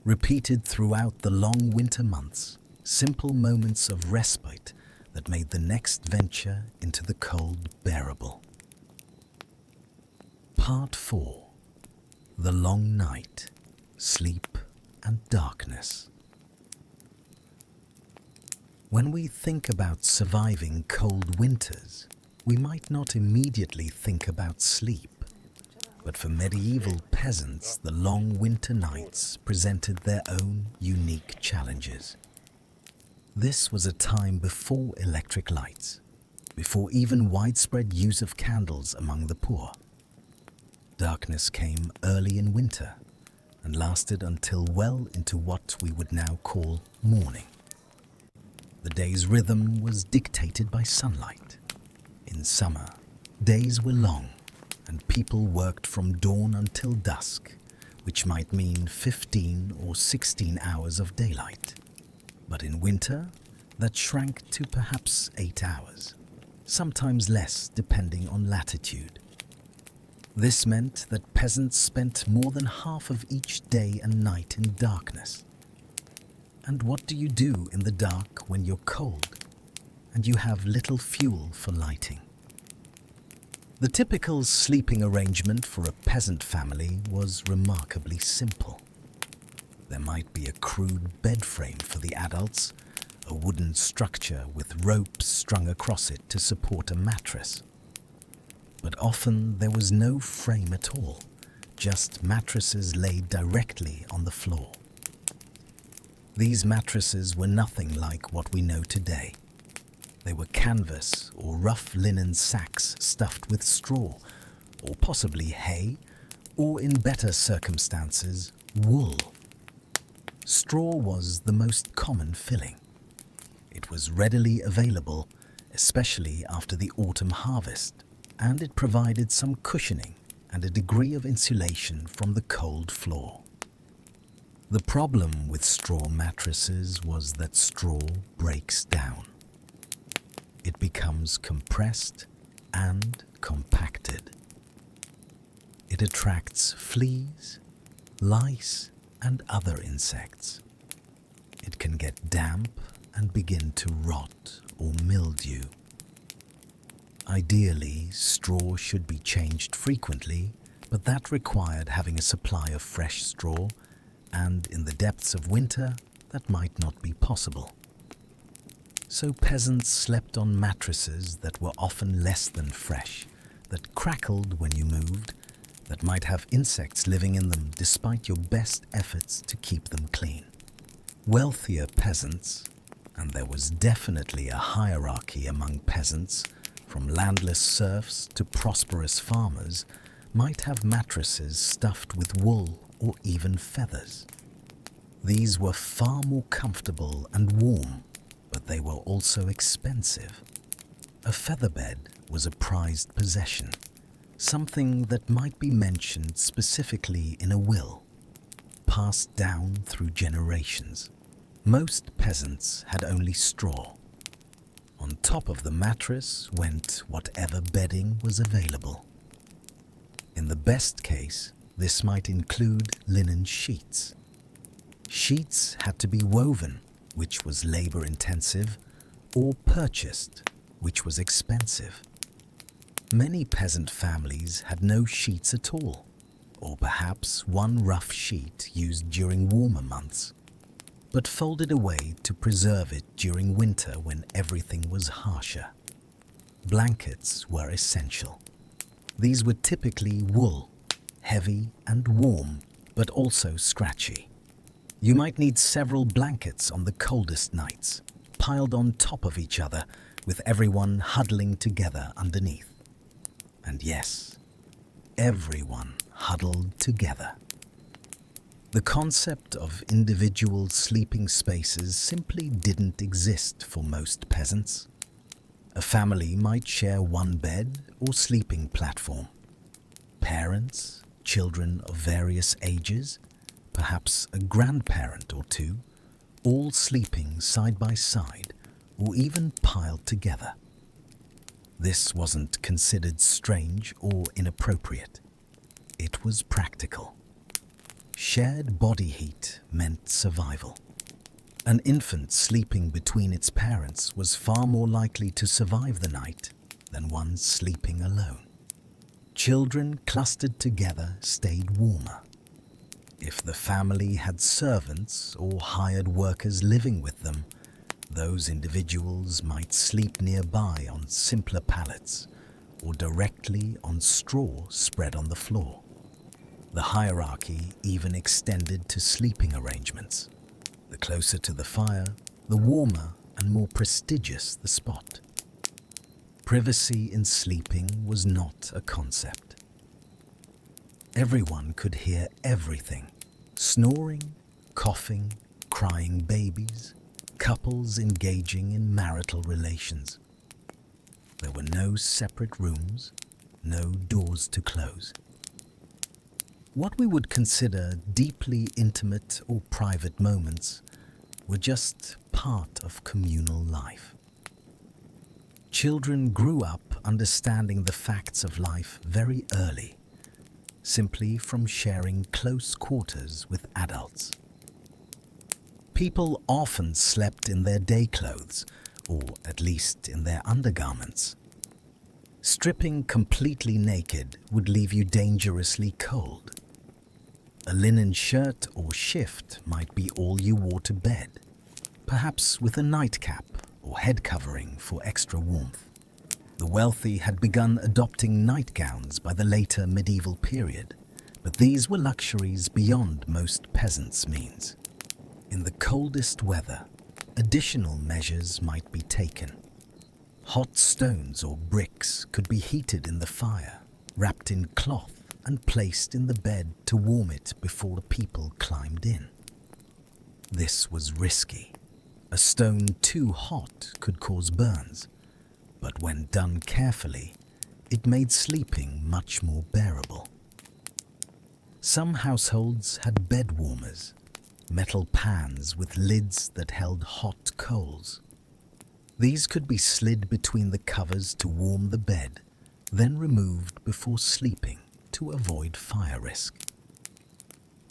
repeated throughout the long winter months, simple moments of respite that made the next venture into the cold bearable. Part 4. The Long Night, Sleep and Darkness. When we think about surviving cold winters, we might not immediately think about sleep. But for medieval peasants, the long winter nights presented their own unique challenges. This was a time before electric lights, before even widespread use of candles among the poor. Darkness came early in winter and lasted until well into what we would now call morning. The day's rhythm was dictated by sunlight. In summer, Days were long, and people worked from dawn until dusk, which might mean 15 or 16 hours of daylight. But in winter, that shrank to perhaps 8 hours, sometimes less depending on latitude. This meant that peasants spent more than half of each day and night in darkness. And what do you do in the dark when you're cold and you have little fuel for lighting? The typical sleeping arrangement for a peasant family was remarkably simple. There might be a crude bed frame for the adults, a wooden structure with ropes strung across it to support a mattress. But often there was no frame at all, just mattresses laid directly on the floor. These mattresses were nothing like what we know today. They were canvas or rough linen sacks stuffed with straw, or possibly hay, or in better circumstances, wool. Straw was the most common filling. It was readily available, especially after the autumn harvest, and it provided some cushioning and a degree of insulation from the cold floor. The problem with straw mattresses was that straw breaks down. It becomes compressed and compacted. It attracts fleas, lice, and other insects. It can get damp and begin to rot or mildew. Ideally, straw should be changed frequently, but that required having a supply of fresh straw, and in the depths of winter, that might not be possible. So peasants slept on mattresses that were often less than fresh, that crackled when you moved, that might have insects living in them despite your best efforts to keep them clean. Wealthier peasants, and there was definitely a hierarchy among peasants, from landless serfs to prosperous farmers, might have mattresses stuffed with wool or even feathers. These were far more comfortable and warm, but they were also expensive. A featherbed was a prized possession, something that might be mentioned specifically in a will, passed down through generations. Most peasants had only straw. On top of the mattress went whatever bedding was available. In the best case, this might include linen sheets. Sheets had to be woven, which was labor-intensive, or purchased, which was expensive. Many peasant families had no sheets at all, or perhaps one rough sheet used during warmer months, but folded away to preserve it during winter when everything was harsher. Blankets were essential. These were typically wool, heavy and warm, but also scratchy. You might need several blankets on the coldest nights, piled on top of each other, with everyone huddling together underneath. And yes, everyone huddled together. The concept of individual sleeping spaces simply didn't exist for most peasants. A family might share one bed or sleeping platform. Parents, children of various ages, perhaps a grandparent or two, all sleeping side by side or even piled together. This wasn't considered strange or inappropriate. It was practical. Shared body heat meant survival. An infant sleeping between its parents was far more likely to survive the night than one sleeping alone. Children clustered together stayed warmer. If the family had servants or hired workers living with them, those individuals might sleep nearby on simpler pallets or directly on straw spread on the floor. The hierarchy even extended to sleeping arrangements. The closer to the fire, the warmer and more prestigious the spot. Privacy in sleeping was not a concept. Everyone could hear everything: snoring, coughing, crying babies, couples engaging in marital relations. There were no separate rooms, no doors to close. What we would consider deeply intimate or private moments were just part of communal life. Children grew up understanding the facts of life very early, simply from sharing close quarters with adults. People often slept in their day clothes, or at least in their undergarments. Stripping completely naked would leave you dangerously cold. A linen shirt or shift might be all you wore to bed, perhaps with a nightcap or head covering for extra warmth. The wealthy had begun adopting nightgowns by the later medieval period, but these were luxuries beyond most peasants' means. In the coldest weather, additional measures might be taken. Hot stones or bricks could be heated in the fire, wrapped in cloth and placed in the bed to warm it before the people climbed in. This was risky. A stone too hot could cause burns, but when done carefully, it made sleeping much more bearable. Some households had bed warmers, metal pans with lids that held hot coals. These could be slid between the covers to warm the bed, then removed before sleeping to avoid fire risk.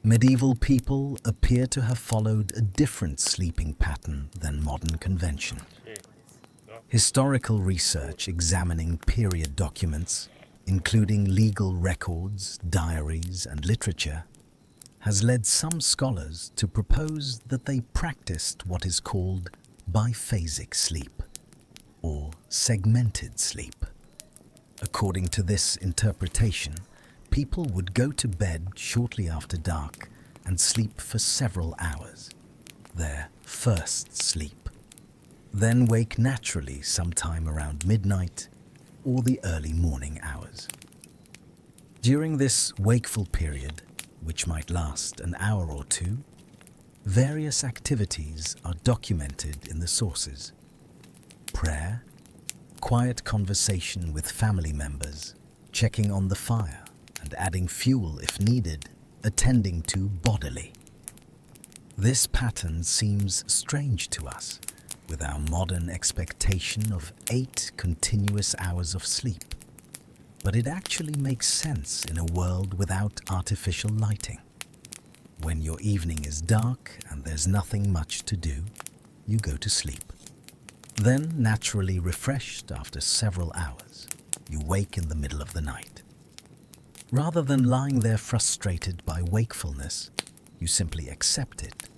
Medieval people appear to have followed a different sleeping pattern than modern convention. Historical research examining period documents, including legal records, diaries, and literature, has led some scholars to propose that they practiced what is called biphasic sleep, or segmented sleep. According to this interpretation, people would go to bed shortly after dark and sleep for several hours, their first sleep, then wake naturally sometime around midnight or the early morning hours. During this wakeful period, which might last an hour or two, various activities are documented in the sources. Prayer, quiet conversation with family members, checking on the fire and adding fuel if needed, attending to bodily. This pattern seems strange to us, with our modern expectation of 8 continuous hours of sleep. But it actually makes sense in a world without artificial lighting. When your evening is dark and there's nothing much to do, you go to sleep. Then, naturally refreshed after several hours, you wake in the middle of the night. Rather than lying there frustrated by wakefulness, you simply accept it,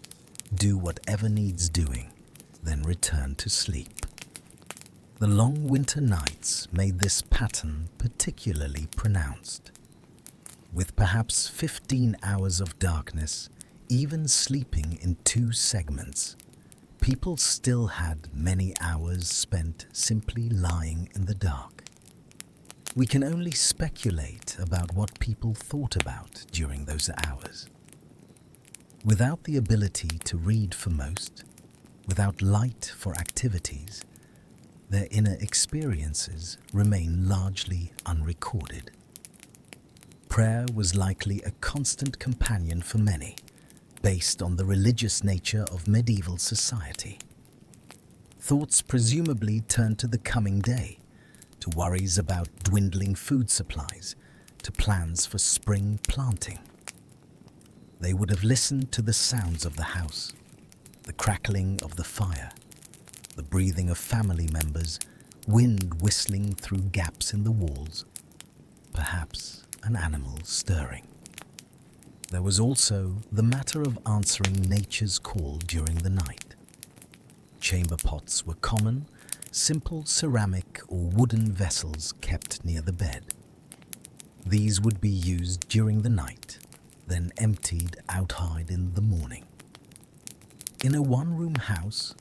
do whatever needs doing, then return to sleep. The long winter nights made this pattern particularly pronounced. With perhaps 15 hours of darkness, even sleeping in 2 segments, people still had many hours spent simply lying in the dark. We can only speculate about what people thought about during those hours. Without the ability to read for most, without light for activities, their inner experiences remain largely unrecorded. Prayer was likely a constant companion for many, based on the religious nature of medieval society. Thoughts presumably turned to the coming day, to worries about dwindling food supplies, to plans for spring planting. They would have listened to the sounds of the house, the crackling of the fire, the breathing of family members, wind whistling through gaps in the walls, perhaps an animal stirring. There was also the matter of answering nature's call during the night. Chamber pots were common, simple ceramic or wooden vessels kept near the bed. These would be used during the night, then emptied outside in the morning. In a one-room house,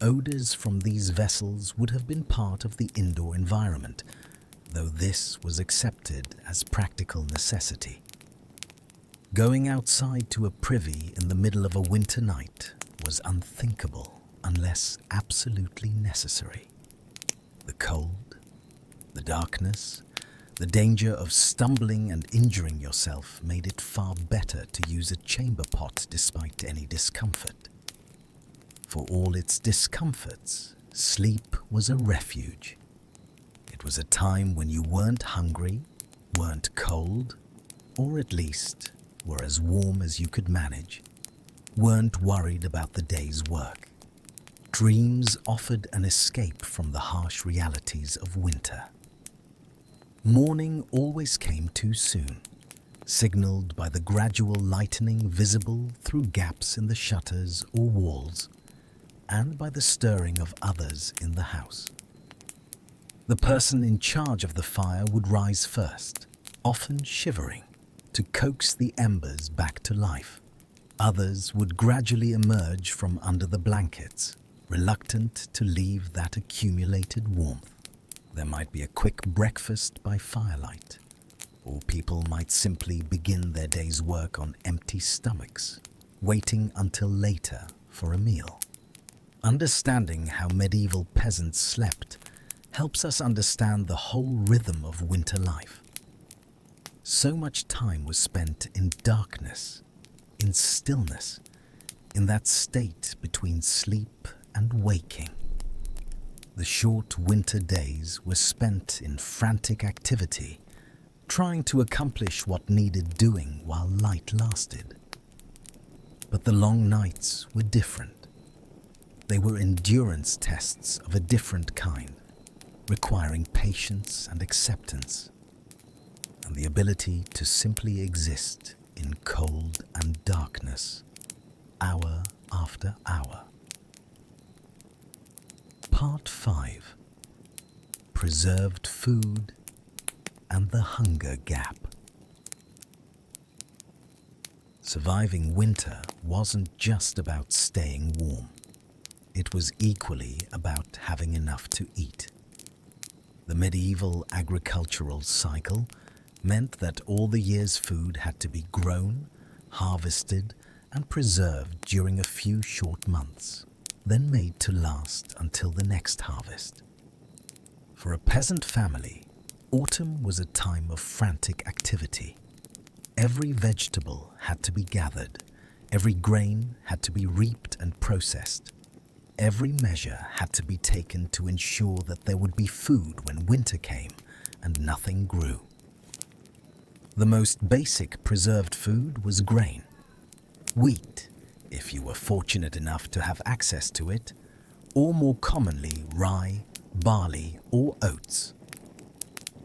odors from these vessels would have been part of the indoor environment, though this was accepted as practical necessity. Going outside to a privy in the middle of a winter night was unthinkable unless absolutely necessary. The cold, the darkness, The danger of stumbling and injuring yourself made it far better to use a chamber pot despite any discomfort. For all its discomforts, sleep was a refuge. It was a time when you weren't hungry, weren't cold, or at least were as warm as you could manage, weren't worried about the day's work. Dreams offered an escape from the harsh realities of winter. Morning always came too soon, signaled by the gradual lightening visible through gaps in the shutters or walls, and by the stirring of others in the house. The person in charge of the fire would rise first, often shivering, to coax the embers back to life. Others would gradually emerge from under the blankets, reluctant to leave that accumulated warmth. There might be a quick breakfast by firelight, or people might simply begin their day's work on empty stomachs, waiting until later for a meal. Understanding how medieval peasants slept helps us understand the whole rhythm of winter life. So much time was spent in darkness, in stillness, in that state between sleep and waking. The short winter days were spent in frantic activity, trying to accomplish what needed doing while light lasted. But the long nights were different. They were endurance tests of a different kind, requiring patience and acceptance, and the ability to simply exist in cold and darkness, hour after hour. Part 5. Preserved Food and the Hunger Gap. Surviving winter wasn't just about staying warm. It was equally about having enough to eat. The medieval agricultural cycle meant that all the year's food had to be grown, harvested, and preserved during a few short months, then made to last until the next harvest. For a peasant family, autumn was a time of frantic activity. Every vegetable had to be gathered, every grain had to be reaped and processed. Every measure had to be taken to ensure that there would be food when winter came and nothing grew. The most basic preserved food was grain. Wheat, if you were fortunate enough to have access to it, or more commonly rye, barley, or oats.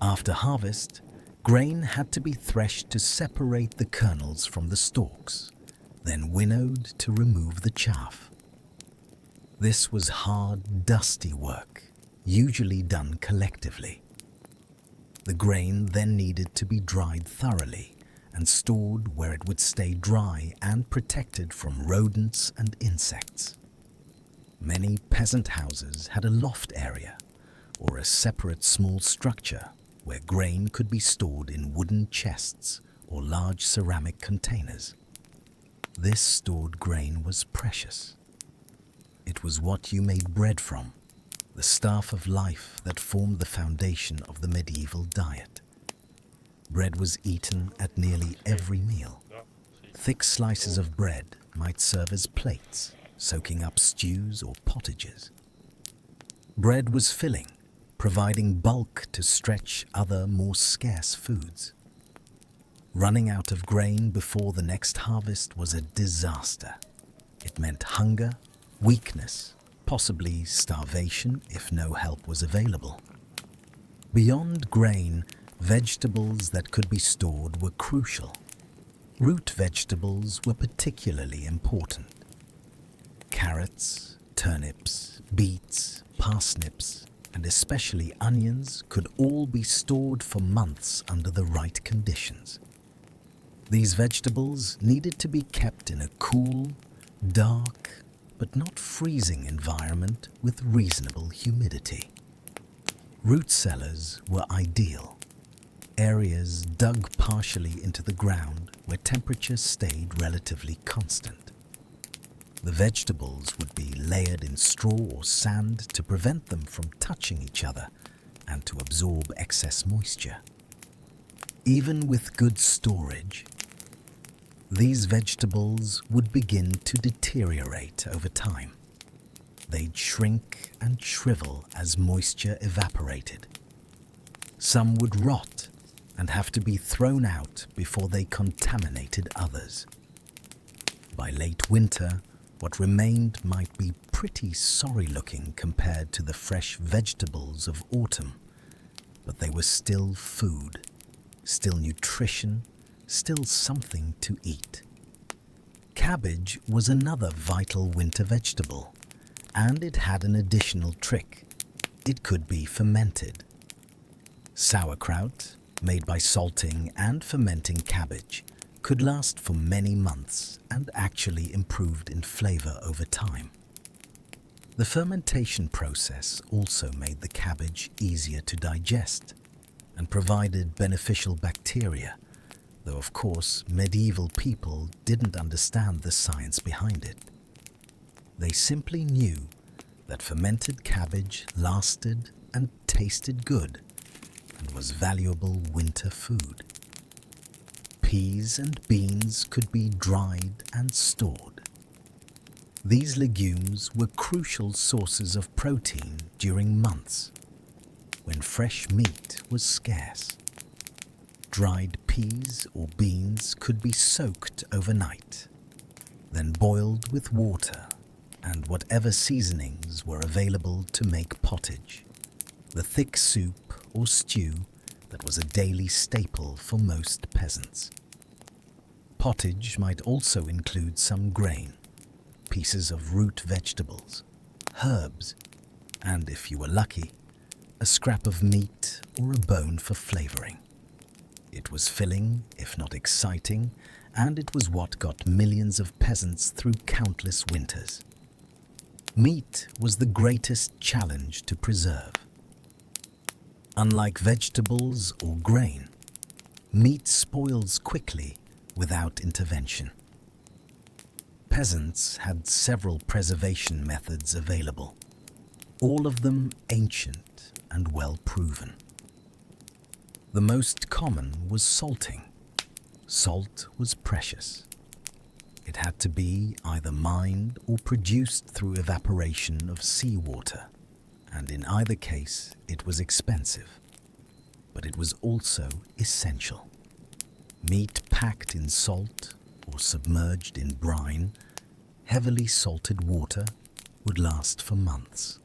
After harvest, grain had to be threshed to separate the kernels from the stalks, then winnowed to remove the chaff. This was hard, dusty work, usually done collectively. The grain then needed to be dried thoroughly and stored where it would stay dry and protected from rodents and insects. Many peasant houses had a loft area or a separate small structure where grain could be stored in wooden chests or large ceramic containers. This stored grain was precious. It was what you made bread from, the staff of life that formed the foundation of the medieval diet. Bread was eaten at nearly every meal. Thick slices of bread might serve as plates, soaking up stews or pottages. Bread was filling, providing bulk to stretch other more scarce foods. Running out of grain before the next harvest was a disaster. It meant hunger, weakness, possibly starvation if no help was available. Beyond grain, vegetables that could be stored were crucial. Root vegetables were particularly important. Carrots, turnips, beets, parsnips, and especially onions could all be stored for months under the right conditions. These vegetables needed to be kept in a cool, dark, but not freezing environment with reasonable humidity. Root cellars were ideal, areas dug partially into the ground where temperature stayed relatively constant. The vegetables would be layered in straw or sand to prevent them from touching each other and to absorb excess moisture. Even with good storage, these vegetables would begin to deteriorate over time. They'd shrink and shrivel as moisture evaporated. Some would rot and have to be thrown out before they contaminated others. By late winter, what remained might be pretty sorry-looking compared to the fresh vegetables of autumn, but they were still food, still nutrition, still something to eat. Cabbage was another vital winter vegetable, and it had an additional trick. It could be fermented. Sauerkraut, made by salting and fermenting cabbage, could last for many months and actually improved in flavor over time. The fermentation process also made the cabbage easier to digest and provided beneficial bacteria, though of course medieval people didn't understand the science behind it. They simply knew that fermented cabbage lasted and tasted good and was valuable winter food. Peas and beans could be dried and stored. These legumes were crucial sources of protein during months when fresh meat was scarce. Dried peas or beans could be soaked overnight, then boiled with water and whatever seasonings were available to make pottage, the thick soup or stew that was a daily staple for most peasants. Pottage might also include some grain, pieces of root vegetables, herbs, and if you were lucky, a scrap of meat or a bone for flavoring. It was filling, if not exciting, and it was what got millions of peasants through countless winters. Meat was the greatest challenge to preserve. Unlike vegetables or grain, meat spoils quickly without intervention. Peasants had several preservation methods available, all of them ancient and well proven. The most common was salting. Salt was precious. It had to be either mined or produced through evaporation of seawater, and in either case it was expensive, but it was also essential. Meat packed in salt or submerged in brine, heavily salted water would last for months.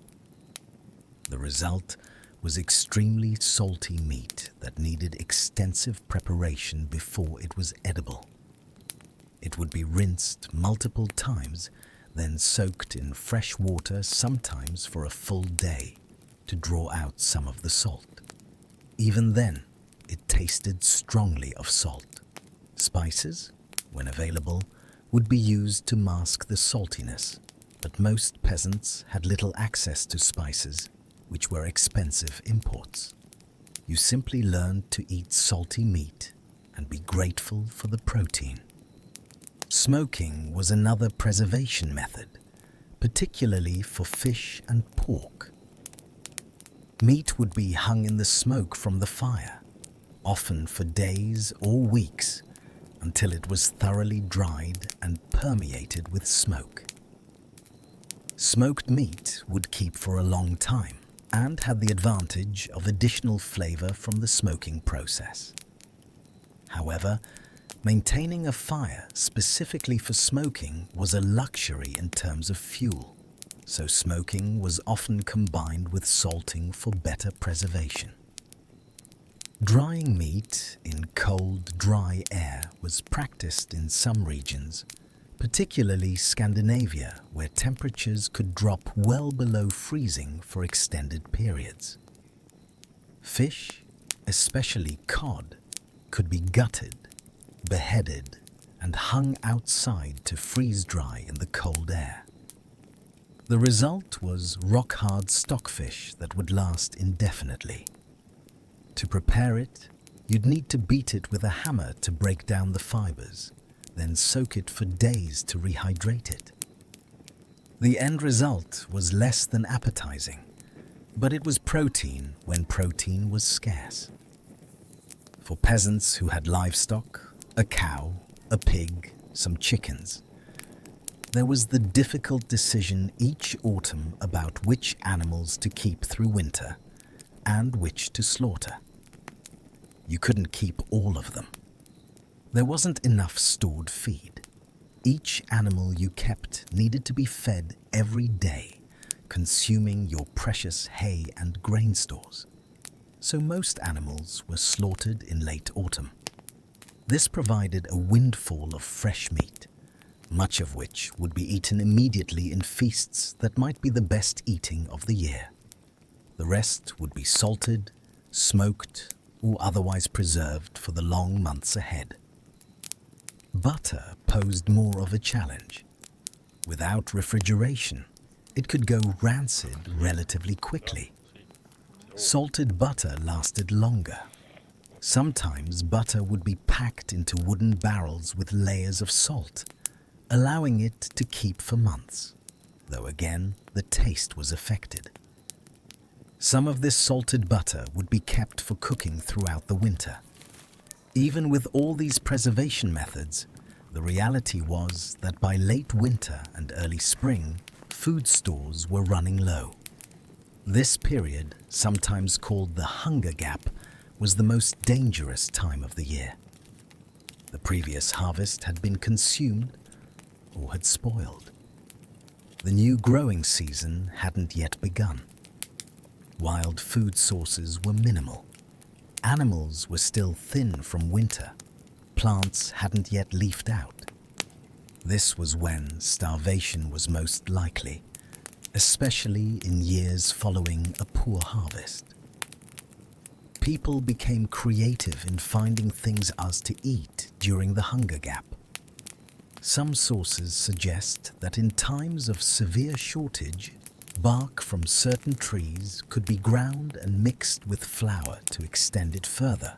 The result was extremely salty meat that needed extensive preparation before it was edible. It would be rinsed multiple times, then soaked in fresh water, sometimes for a full day, to draw out some of the salt. Even then, it tasted strongly of salt. Spices, when available, would be used to mask the saltiness, but most peasants had little access to spices, which were expensive imports. You simply learned to eat salty meat and be grateful for the protein. Smoking was another preservation method, particularly for fish and pork. Meat would be hung in the smoke from the fire, often for days or weeks, until it was thoroughly dried and permeated with smoke. Smoked meat would keep for a long time and had the advantage of additional flavor from the smoking process. However, maintaining a fire specifically for smoking was a luxury in terms of fuel, so smoking was often combined with salting for better preservation. Drying meat in cold, dry air was practiced in some regions, particularly Scandinavia, where temperatures could drop well below freezing for extended periods. Fish, especially cod, could be gutted, beheaded, and hung outside to freeze dry in the cold air. The result was rock-hard stockfish that would last indefinitely. To prepare it, you'd need to beat it with a hammer to break down the fibers, then soak it for days to rehydrate it. The end result was less than appetizing, but it was protein when protein was scarce. For peasants who had livestock, a cow, a pig, some chickens, there was the difficult decision each autumn about which animals to keep through winter and which to slaughter. You couldn't keep all of them. There wasn't enough stored feed. Each animal you kept needed to be fed every day, consuming your precious hay and grain stores. So most animals were slaughtered in late autumn. This provided a windfall of fresh meat, much of which would be eaten immediately in feasts that might be the best eating of the year. The rest would be salted, smoked, or otherwise preserved for the long months ahead. Butter posed more of a challenge. Without refrigeration, it could go rancid relatively quickly. Salted butter lasted longer. Sometimes butter would be packed into wooden barrels with layers of salt, allowing it to keep for months, though again the taste was affected. Some of this salted butter would be kept for cooking throughout the winter. Even with all these preservation methods, the reality was that by late winter and early spring, food stores were running low. This period, sometimes called the hunger gap, was the most dangerous time of the year. The previous harvest had been consumed or had spoiled. The new growing season hadn't yet begun. Wild food sources were minimal. Animals were still thin from winter. Plants hadn't yet leafed out. This was when starvation was most likely, especially in years following a poor harvest. People became creative in finding things to eat during the hunger gap. Some sources suggest that in times of severe shortage, bark from certain trees could be ground and mixed with flour to extend it further,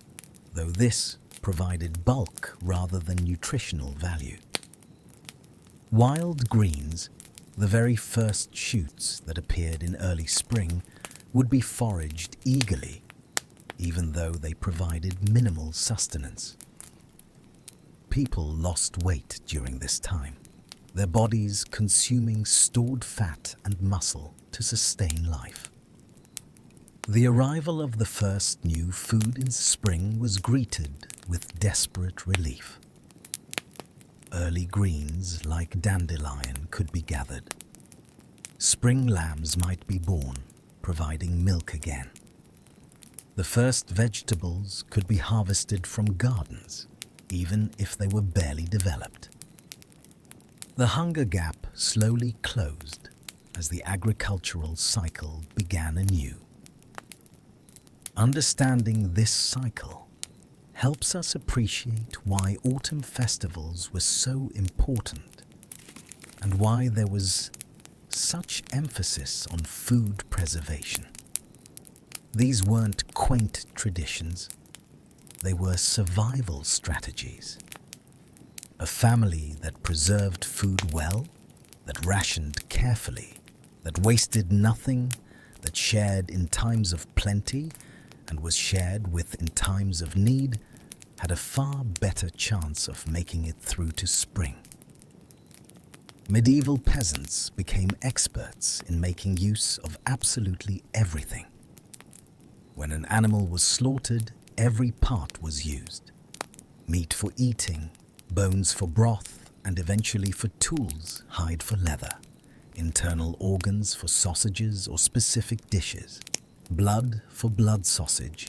though this provided bulk rather than nutritional value. Wild greens, the very first shoots that appeared in early spring, would be foraged eagerly, even though they provided minimal sustenance. People lost weight during this time, their bodies consuming stored fat and muscle to sustain life. The arrival of the first new food in spring was greeted with desperate relief. Early greens like dandelion could be gathered. Spring lambs might be born, providing milk again. The first vegetables could be harvested from gardens, even if they were barely developed. The hunger gap slowly closed as the agricultural cycle began anew. Understanding this cycle helps us appreciate why autumn festivals were so important and why there was such emphasis on food preservation. These weren't quaint traditions, they were survival strategies. A family that preserved food well, that rationed carefully, that wasted nothing, that shared in times of plenty and was shared with in times of need, had a far better chance of making it through to spring. Medieval peasants became experts in making use of absolutely everything. When an animal was slaughtered, every part was used. Meat for eating, bones for broth, and eventually for tools, hide for leather, internal organs for sausages or specific dishes, blood for blood sausage,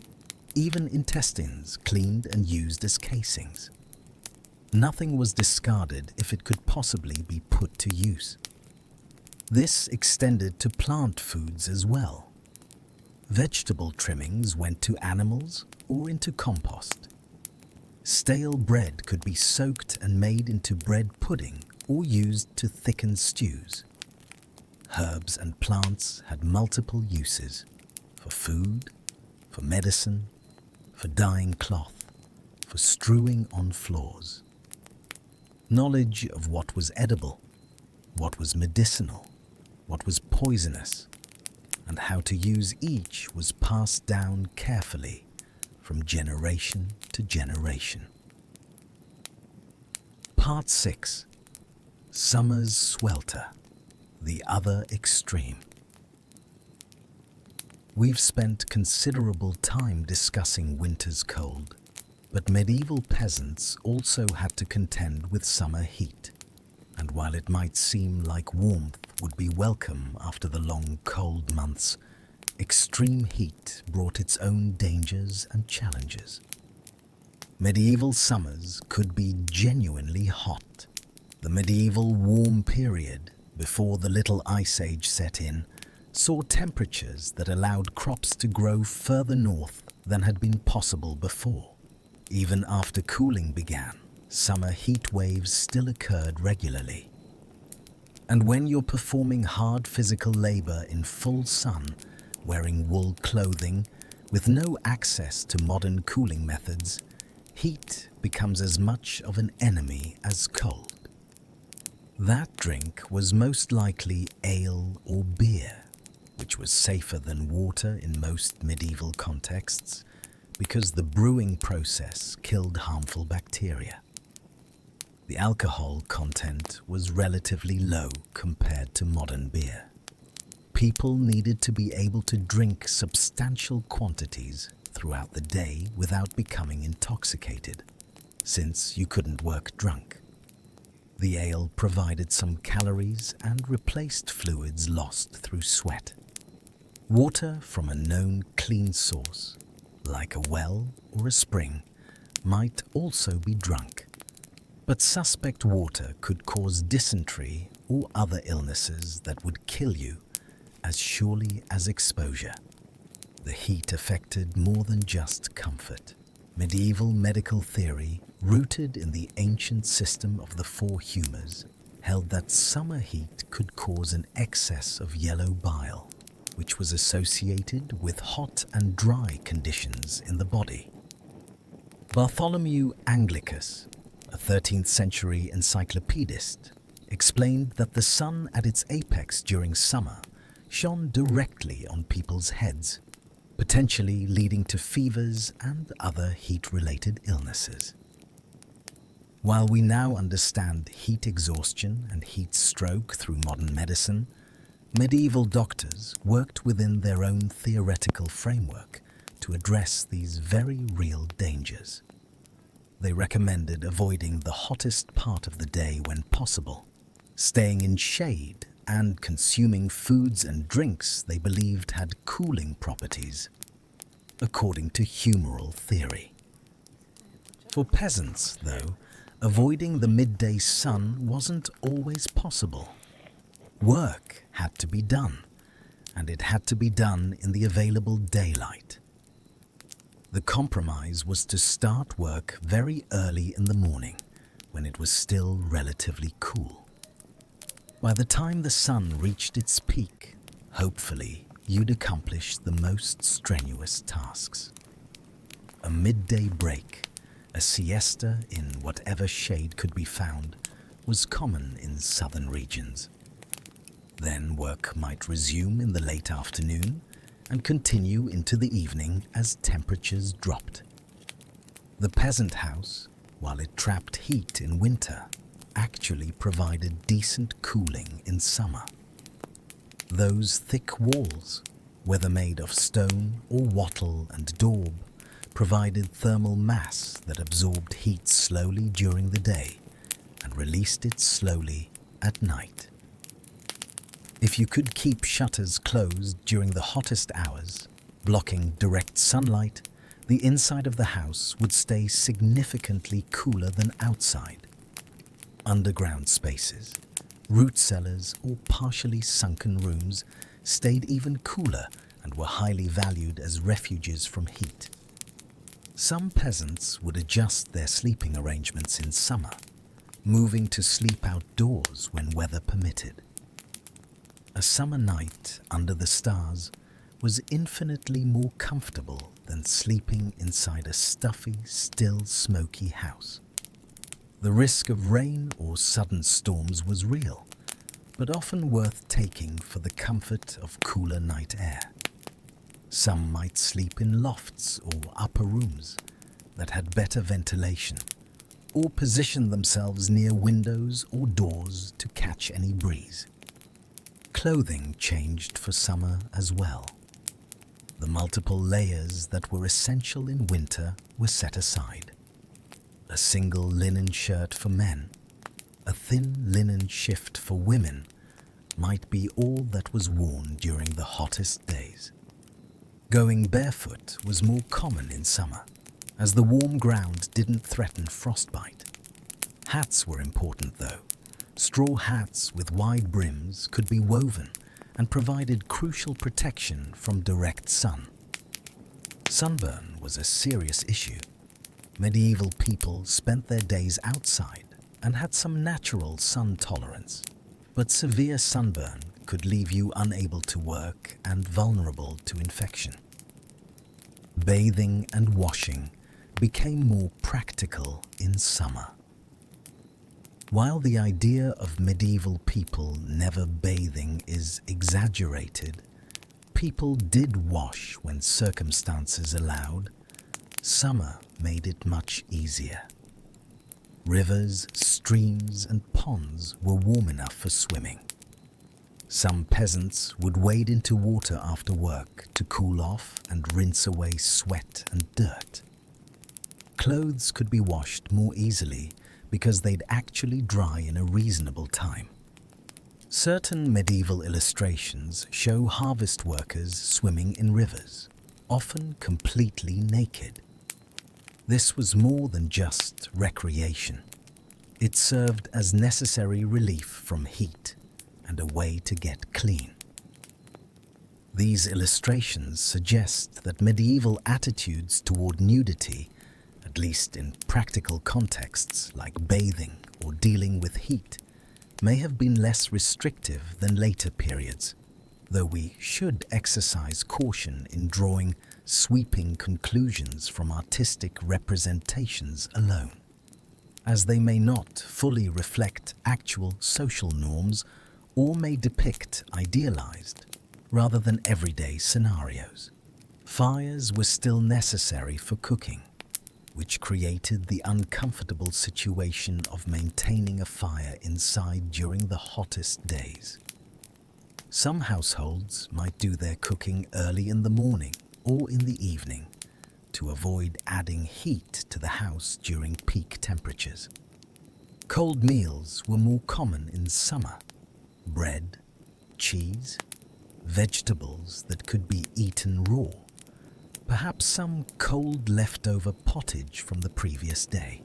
even intestines cleaned and used as casings. Nothing was discarded if it could possibly be put to use. This extended to plant foods as well. Vegetable trimmings went to animals or into compost. Stale bread could be soaked and made into bread pudding or used to thicken stews. Herbs and plants had multiple uses: for food, for medicine, for dyeing cloth, for strewing on floors. Knowledge of what was edible, what was medicinal, what was poisonous, and how to use each was passed down carefully from generation to generation. Part 6. Summer's Swelter, the other extreme. We've spent considerable time discussing winter's cold, but medieval peasants also had to contend with summer heat. And while it might seem like warmth would be welcome after the long cold months, extreme heat brought its own dangers and challenges. Medieval summers could be genuinely hot. The medieval warm period, before the Little Ice Age set in, saw temperatures that allowed crops to grow further north than had been possible before. Even after cooling began, summer heat waves still occurred regularly. And when you're performing hard physical labor in full sun, wearing wool clothing, with no access to modern cooling methods, heat becomes as much of an enemy as cold. That drink was most likely ale or beer, which was safer than water in most medieval contexts, because the brewing process killed harmful bacteria. The alcohol content was relatively low compared to modern beer. People needed to be able to drink substantial quantities throughout the day without becoming intoxicated, since you couldn't work drunk. The ale provided some calories and replaced fluids lost through sweat. Water from a known clean source, like a well or a spring, might also be drunk. But suspect water could cause dysentery or other illnesses that would kill you as surely as exposure. The heat affected more than just comfort. Medieval medical theory, rooted in the ancient system of the four humours, held that summer heat could cause an excess of yellow bile, which was associated with hot and dry conditions in the body. Bartholomew Anglicus, a 13th century encyclopedist, explained that the sun at its apex during summer shone directly on people's heads, potentially leading to fevers and other heat-related illnesses. While we now understand heat exhaustion and heat stroke through modern medicine, medieval doctors worked within their own theoretical framework to address these very real dangers. They recommended avoiding the hottest part of the day when possible, staying in shade, and consuming foods and drinks they believed had cooling properties, according to humoral theory. For peasants, though, avoiding the midday sun wasn't always possible. Work had to be done, and it had to be done in the available daylight. The compromise was to start work very early in the morning, when it was still relatively cool. By the time the sun reached its peak, hopefully you'd accomplished the most strenuous tasks. A midday break, a siesta in whatever shade could be found, was common in southern regions. Then work might resume in the late afternoon and continue into the evening as temperatures dropped. The peasant house, while it trapped heat in winter, actually provided decent cooling in summer. Those thick walls, whether made of stone or wattle and daub, provided thermal mass that absorbed heat slowly during the day and released it slowly at night. If you could keep shutters closed during the hottest hours, blocking direct sunlight, the inside of the house would stay significantly cooler than outside. Underground spaces, root cellars, or partially sunken rooms stayed even cooler and were highly valued as refuges from heat. Some peasants would adjust their sleeping arrangements in summer, moving to sleep outdoors when weather permitted. A summer night under the stars was infinitely more comfortable than sleeping inside a stuffy, still smoky house. The risk of rain or sudden storms was real, but often worth taking for the comfort of cooler night air. Some might sleep in lofts or upper rooms that had better ventilation, or position themselves near windows or doors to catch any breeze. Clothing changed for summer as well. The multiple layers that were essential in winter were set aside. A single linen shirt for men, a thin linen shift for women might be all that was worn during the hottest days. Going barefoot was more common in summer, as the warm ground didn't threaten frostbite. Hats were important though. Straw hats with wide brims could be woven and provided crucial protection from direct sun. Sunburn was a serious issue. Medieval people spent their days outside and had some natural sun tolerance, but severe sunburn could leave you unable to work and vulnerable to infection. Bathing and washing became more practical in summer. While the idea of medieval people never bathing is exaggerated, people did wash when circumstances allowed. Summer made it much easier. Rivers, streams, and ponds were warm enough for swimming. Some peasants would wade into water after work to cool off and rinse away sweat and dirt. Clothes could be washed more easily because they'd actually dry in a reasonable time. Certain medieval illustrations show harvest workers swimming in rivers, often completely naked. This was more than just recreation. It served as necessary relief from heat and a way to get clean. These illustrations suggest that medieval attitudes toward nudity, at least in practical contexts like bathing or dealing with heat, may have been less restrictive than later periods, though we should exercise caution in drawing sweeping conclusions from artistic representations alone, as they may not fully reflect actual social norms or may depict idealized rather than everyday scenarios. Fires were still necessary for cooking, which created the uncomfortable situation of maintaining a fire inside during the hottest days. Some households might do their cooking early in the morning or in the evening to avoid adding heat to the house during peak temperatures. Cold meals were more common in summer. Bread, cheese, vegetables that could be eaten raw, perhaps some cold leftover pottage from the previous day.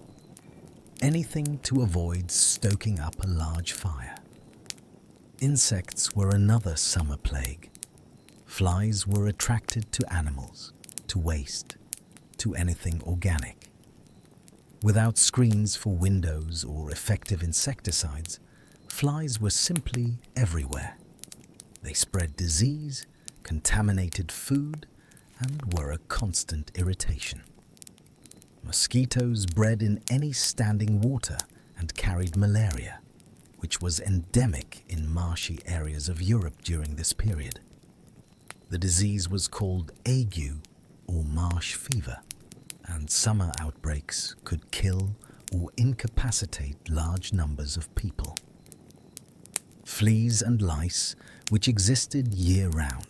Anything to avoid stoking up a large fire. Insects were another summer plague. Flies were attracted to animals, to waste, to anything organic. Without screens for windows or effective insecticides, flies were simply everywhere. They spread disease, contaminated food, and were a constant irritation. Mosquitoes bred in any standing water and carried malaria, which was endemic in marshy areas of Europe during this period. The disease was called ague or marsh fever, and summer outbreaks could kill or incapacitate large numbers of people. Fleas and lice, which existed year-round,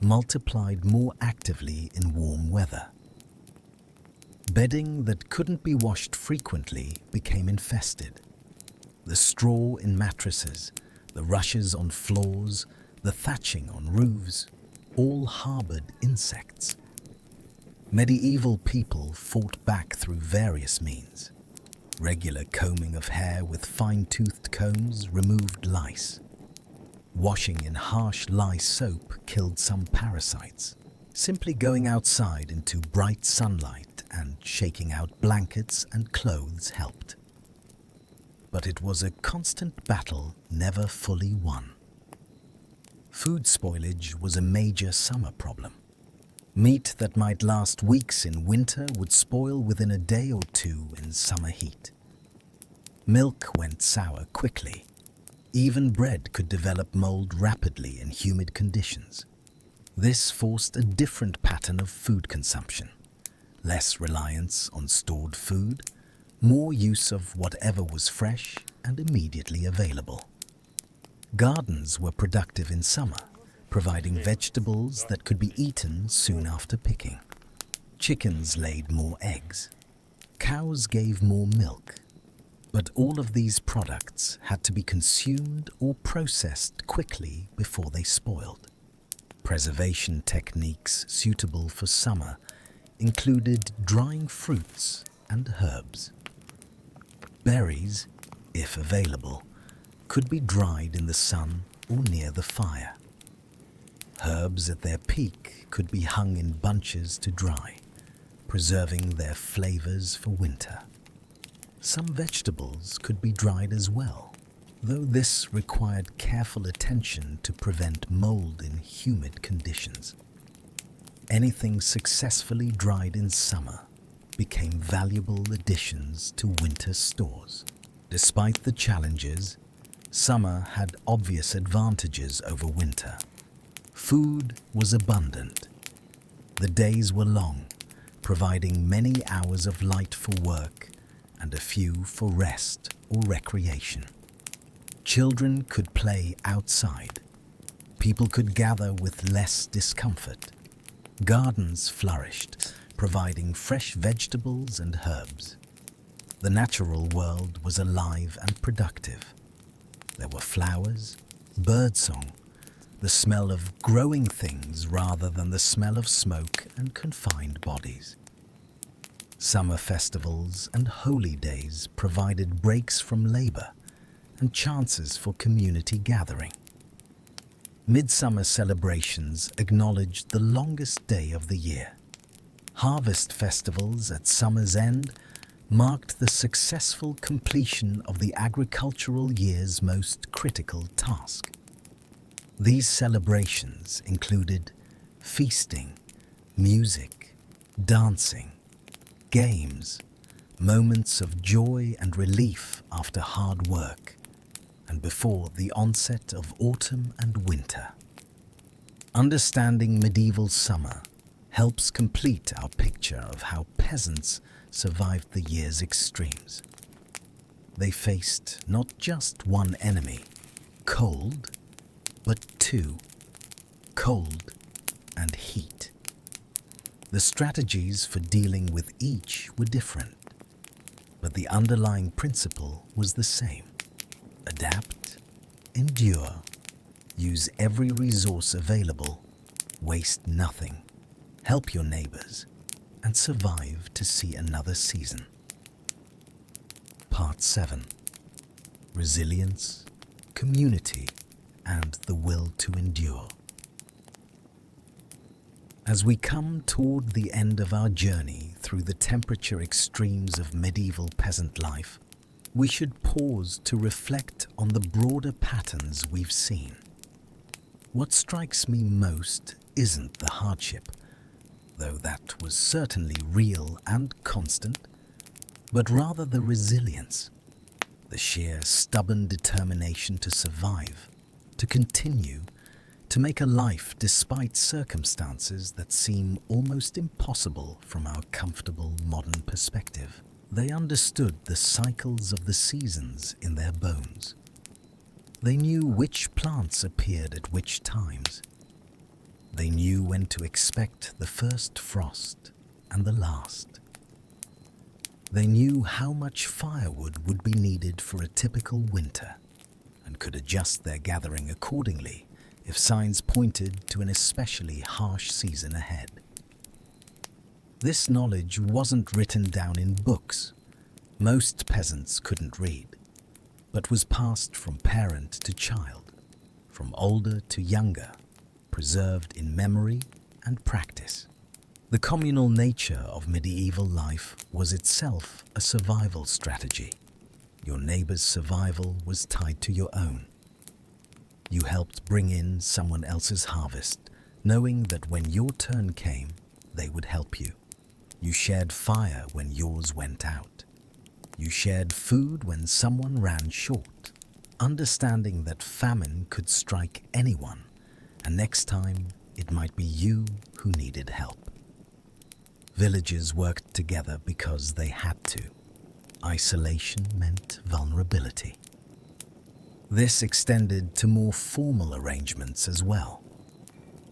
multiplied more actively in warm weather. Bedding that couldn't be washed frequently became infested. The straw in mattresses, the rushes on floors, the thatching on roofs, all harbored insects. Medieval people fought back through various means. Regular combing of hair with fine-toothed combs removed lice. Washing in harsh lye soap killed some parasites. Simply going outside into bright sunlight and shaking out blankets and clothes helped. But it was a constant battle never fully won. Food spoilage was a major summer problem. Meat that might last weeks in winter would spoil within a day or two in summer heat. Milk went sour quickly. Even bread could develop mold rapidly in humid conditions. This forced a different pattern of food consumption, less reliance on stored food, more use of whatever was fresh and immediately available. Gardens were productive in summer, providing vegetables that could be eaten soon after picking. Chickens laid more eggs. Cows gave more milk. But all of these products had to be consumed or processed quickly before they spoiled. Preservation techniques suitable for summer included drying fruits and herbs. Berries, if available, could be dried in the sun or near the fire. Herbs at their peak could be hung in bunches to dry, preserving their flavors for winter. Some vegetables could be dried as well, though this required careful attention to prevent mold in humid conditions. Anything successfully dried in summer became valuable additions to winter stores. Despite the challenges, summer had obvious advantages over winter. Food was abundant. The days were long, providing many hours of light for work and a few for rest or recreation. Children could play outside. People could gather with less discomfort. Gardens flourished, providing fresh vegetables and herbs. The natural world was alive and productive. There were flowers, birdsong, the smell of growing things rather than the smell of smoke and confined bodies. Summer festivals and holy days provided breaks from labor and chances for community gathering. Midsummer celebrations acknowledged the longest day of the year. Harvest festivals at summer's end marked the successful completion of the agricultural year's most critical task. These celebrations included feasting, music, dancing, games, moments of joy and relief after hard work, and before the onset of autumn and winter. Understanding medieval summer helps complete our picture of how peasants survived the year's extremes. They faced not just one enemy, cold, but two, cold and heat. The strategies for dealing with each were different, but the underlying principle was the same. Adapt, endure, use every resource available, waste nothing, help your neighbors, and survive to see another season. Part 7. Resilience, Community, and the Will to Endure. As we come toward the end of our journey through the temperature extremes of medieval peasant life, we should pause to reflect on the broader patterns we've seen. What strikes me most isn't the hardship, though that was certainly real and constant, but rather the resilience, the sheer stubborn determination to survive, to continue, to make a life despite circumstances that seem almost impossible from our comfortable modern perspective. They understood the cycles of the seasons in their bones. They knew which plants appeared at which times. They knew when to expect the first frost and the last. They knew how much firewood would be needed for a typical winter and could adjust their gathering accordingly if signs pointed to an especially harsh season ahead. This knowledge wasn't written down in books. Most peasants couldn't read, but was passed from parent to child, from older to younger, preserved in memory and practice. The communal nature of medieval life was itself a survival strategy. Your neighbor's survival was tied to your own. You helped bring in someone else's harvest, knowing that when your turn came, they would help you. You shared fire when yours went out. You shared food when someone ran short, understanding that famine could strike anyone, and next time it might be you who needed help. Villages worked together because they had to. Isolation meant vulnerability. This extended to more formal arrangements as well.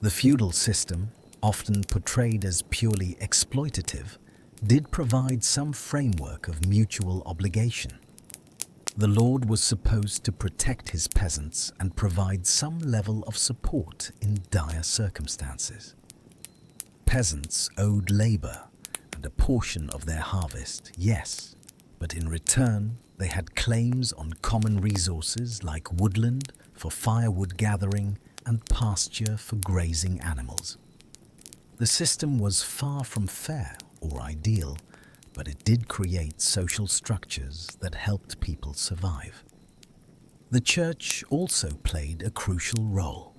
The feudal system, often portrayed as purely exploitative, did provide some framework of mutual obligation. The lord was supposed to protect his peasants and provide some level of support in dire circumstances. Peasants owed labor and a portion of their harvest, yes, but in return they had claims on common resources like woodland for firewood gathering and pasture for grazing animals. The system was far from fair or ideal, but it did create social structures that helped people survive. The church also played a crucial role.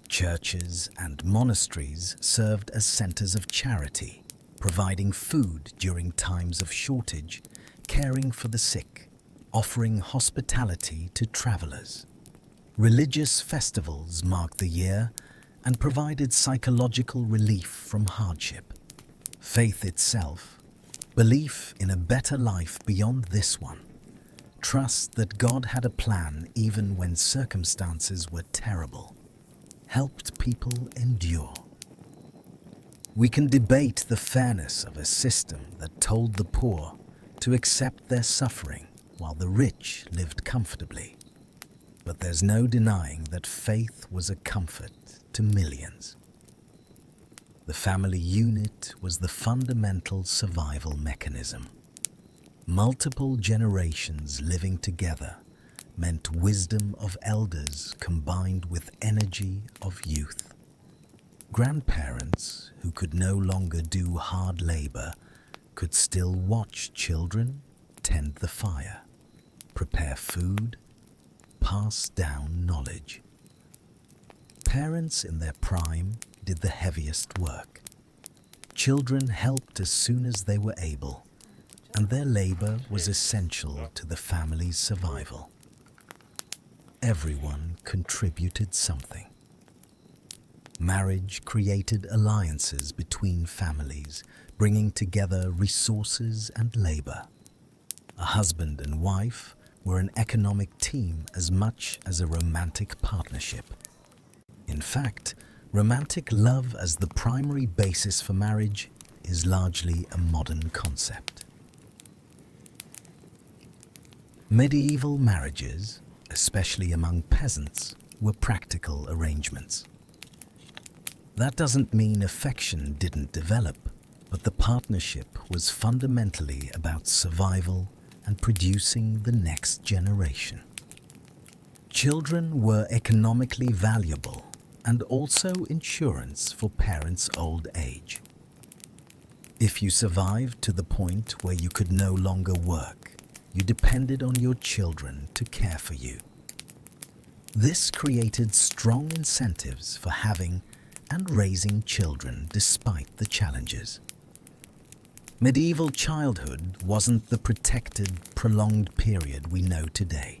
Churches and monasteries served as centers of charity, providing food during times of shortage, caring for the sick, offering hospitality to travelers. Religious festivals marked the year and provided psychological relief from hardship. Faith itself, belief in a better life beyond this one, trust that God had a plan even when circumstances were terrible, helped people endure. We can debate the fairness of a system that told the poor to accept their suffering while the rich lived comfortably. But there's no denying that faith was a comfort to millions. The family unit was the fundamental survival mechanism. Multiple generations living together meant wisdom of elders combined with energy of youth. Grandparents who could no longer do hard labor could still watch children tend the fire, prepare food, pass down knowledge. Parents in their prime did the heaviest work. Children helped as soon as they were able, and their labor was essential to the family's survival. Everyone contributed something. Marriage created alliances between families, bringing together resources and labor. A husband and wife were an economic team as much as a romantic partnership. In fact, romantic love as the primary basis for marriage is largely a modern concept. Medieval marriages, especially among peasants, were practical arrangements. That doesn't mean affection didn't develop, but the partnership was fundamentally about survival and producing the next generation. Children were economically valuable and also insurance for parents' old age. If you survived to the point where you could no longer work, you depended on your children to care for you. This created strong incentives for having and raising children despite the challenges. Medieval childhood wasn't the protected, prolonged period we know today.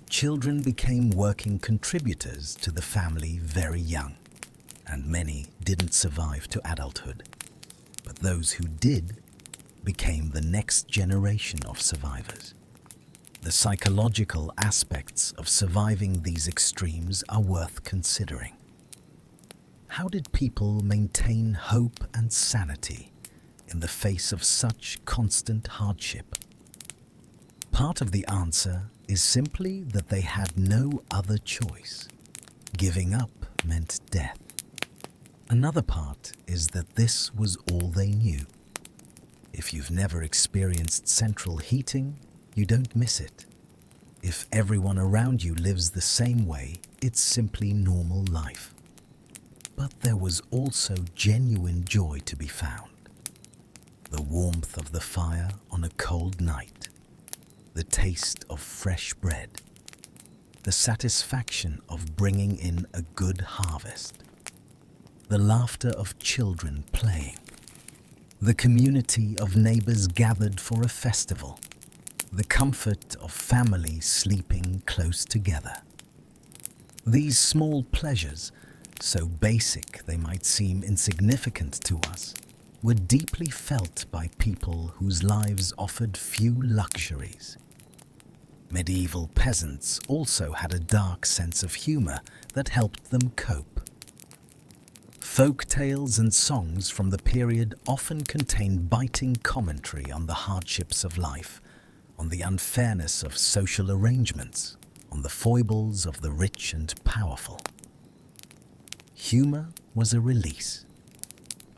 Children became working contributors to the family very young, and many didn't survive to adulthood. But those who did became the next generation of survivors. The psychological aspects of surviving these extremes are worth considering. How did people maintain hope and sanity in the face of such constant hardship? Part of the answer is simply that they had no other choice. Giving up meant death. Another part is that this was all they knew. If you've never experienced central heating, you don't miss it. If everyone around you lives the same way, it's simply normal life. But there was also genuine joy to be found. The warmth of the fire on a cold night, the taste of fresh bread, the satisfaction of bringing in a good harvest, the laughter of children playing, the community of neighbors gathered for a festival, the comfort of families sleeping close together. These small pleasures so basic they might seem insignificant to us, were deeply felt by people whose lives offered few luxuries. Medieval peasants also had a dark sense of humor that helped them cope. Folk tales and songs from the period often contained biting commentary on the hardships of life, on the unfairness of social arrangements, on the foibles of the rich and powerful. Humor was a release,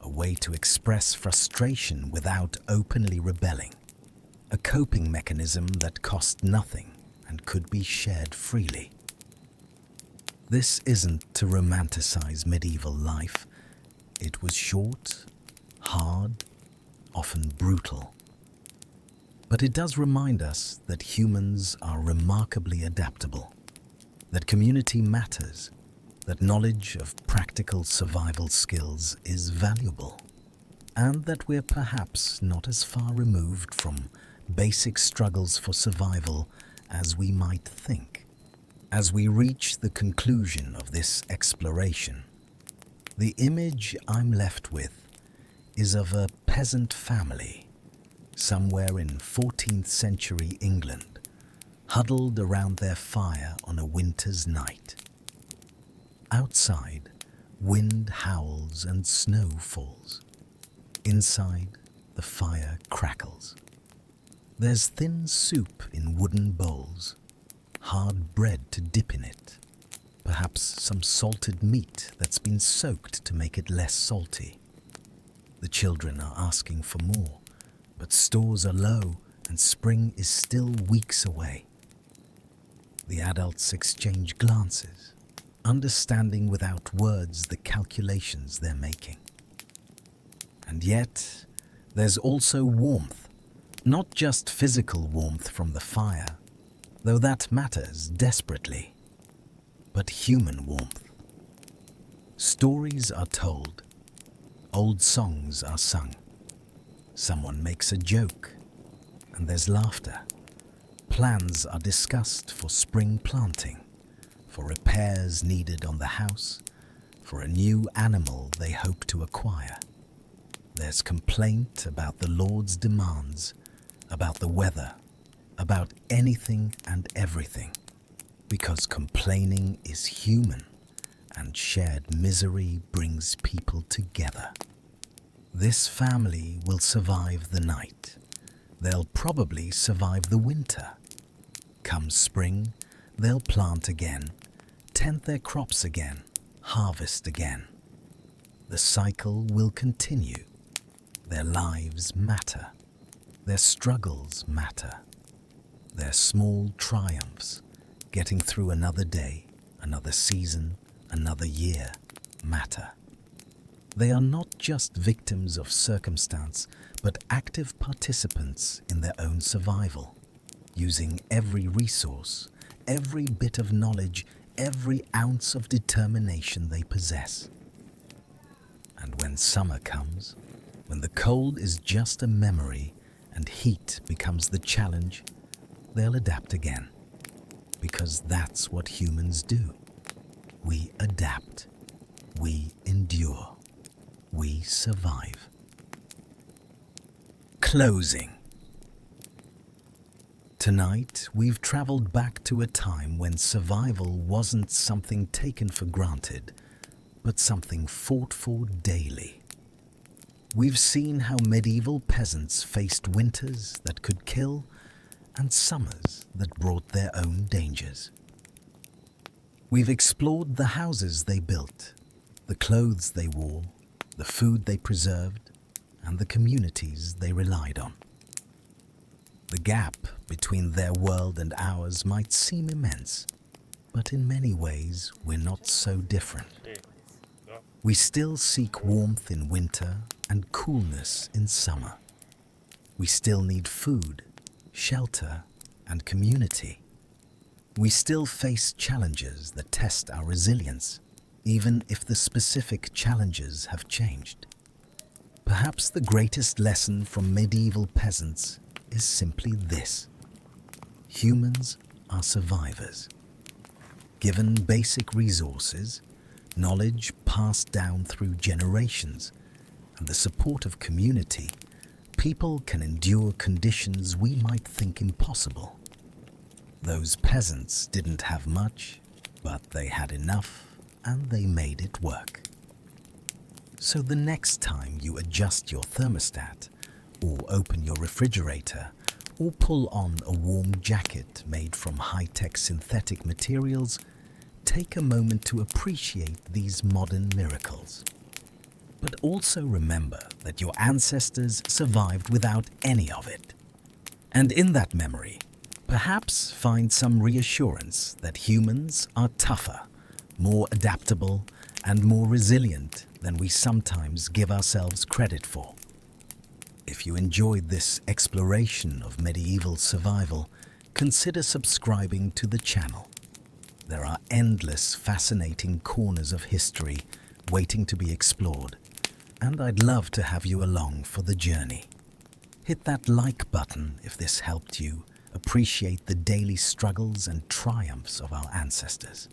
a way to express frustration without openly rebelling, a coping mechanism that cost nothing and could be shared freely. This isn't to romanticize medieval life. It was short, hard, often brutal. But it does remind us that humans are remarkably adaptable, that community matters, that knowledge of practical survival skills is valuable, and that we're perhaps not as far removed from basic struggles for survival as we might think. As we reach the conclusion of this exploration, the image I'm left with is of a peasant family somewhere in 14th century England, huddled around their fire on a winter's night. Outside, wind howls and snow falls. Inside, the fire crackles. There's thin soup in wooden bowls, hard bread to dip in it, perhaps some salted meat that's been soaked to make it less salty. The children are asking for more, but stores are low and spring is still weeks away. The adults exchange glances, understanding without words the calculations they're making. And yet, there's also warmth, not just physical warmth from the fire, though that matters desperately, but human warmth. Stories are told, old songs are sung, someone makes a joke, and there's laughter. Plans are discussed for spring planting, for repairs needed on the house, for a new animal they hope to acquire. There's complaint about the Lord's demands, about the weather, about anything and everything, because complaining is human and shared misery brings people together. This family will survive the night. They'll probably survive the winter. Come spring, they'll plant again, tend their crops again, harvest again. The cycle will continue. Their lives matter. Their struggles matter. Their small triumphs, getting through another day, another season, another year, matter. They are not just victims of circumstance, but active participants in their own survival, using every resource, every bit of knowledge, every ounce of determination they possess. And when summer comes, when the cold is just a memory and heat becomes the challenge, they'll adapt again. Because that's what humans do. We adapt. We endure. We survive. Closing. Tonight, we've traveled back to a time when survival wasn't something taken for granted, but something fought for daily. We've seen how medieval peasants faced winters that could kill and summers that brought their own dangers. We've explored the houses they built, the clothes they wore, the food they preserved, and the communities they relied on. The gap between their world and ours might seem immense, but in many ways we're not so different. We still seek warmth in winter and coolness in summer. We still need food, shelter, and community. We still face challenges that test our resilience, even if the specific challenges have changed. Perhaps the greatest lesson from medieval peasants is simply this: humans are survivors. Given basic resources, knowledge passed down through generations, and the support of community, people can endure conditions we might think impossible. Those peasants didn't have much, but they had enough, and they made it work. So the next time you adjust your thermostat, or open your refrigerator, or pull on a warm jacket made from high-tech synthetic materials, take a moment to appreciate these modern miracles. But also remember that your ancestors survived without any of it. And in that memory, perhaps find some reassurance that humans are tougher, more adaptable, and more resilient than we sometimes give ourselves credit for. If you enjoyed this exploration of medieval survival, consider subscribing to the channel. There are endless fascinating corners of history waiting to be explored, and I'd love to have you along for the journey. Hit that like button if this helped you appreciate the daily struggles and triumphs of our ancestors.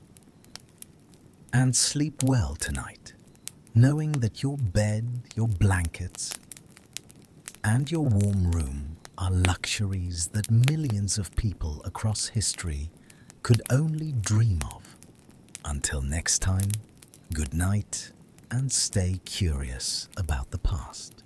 And sleep well tonight, knowing that your bed, your blankets, and your warm room are luxuries that millions of people across history could only dream of. Until next time, good night and stay curious about the past.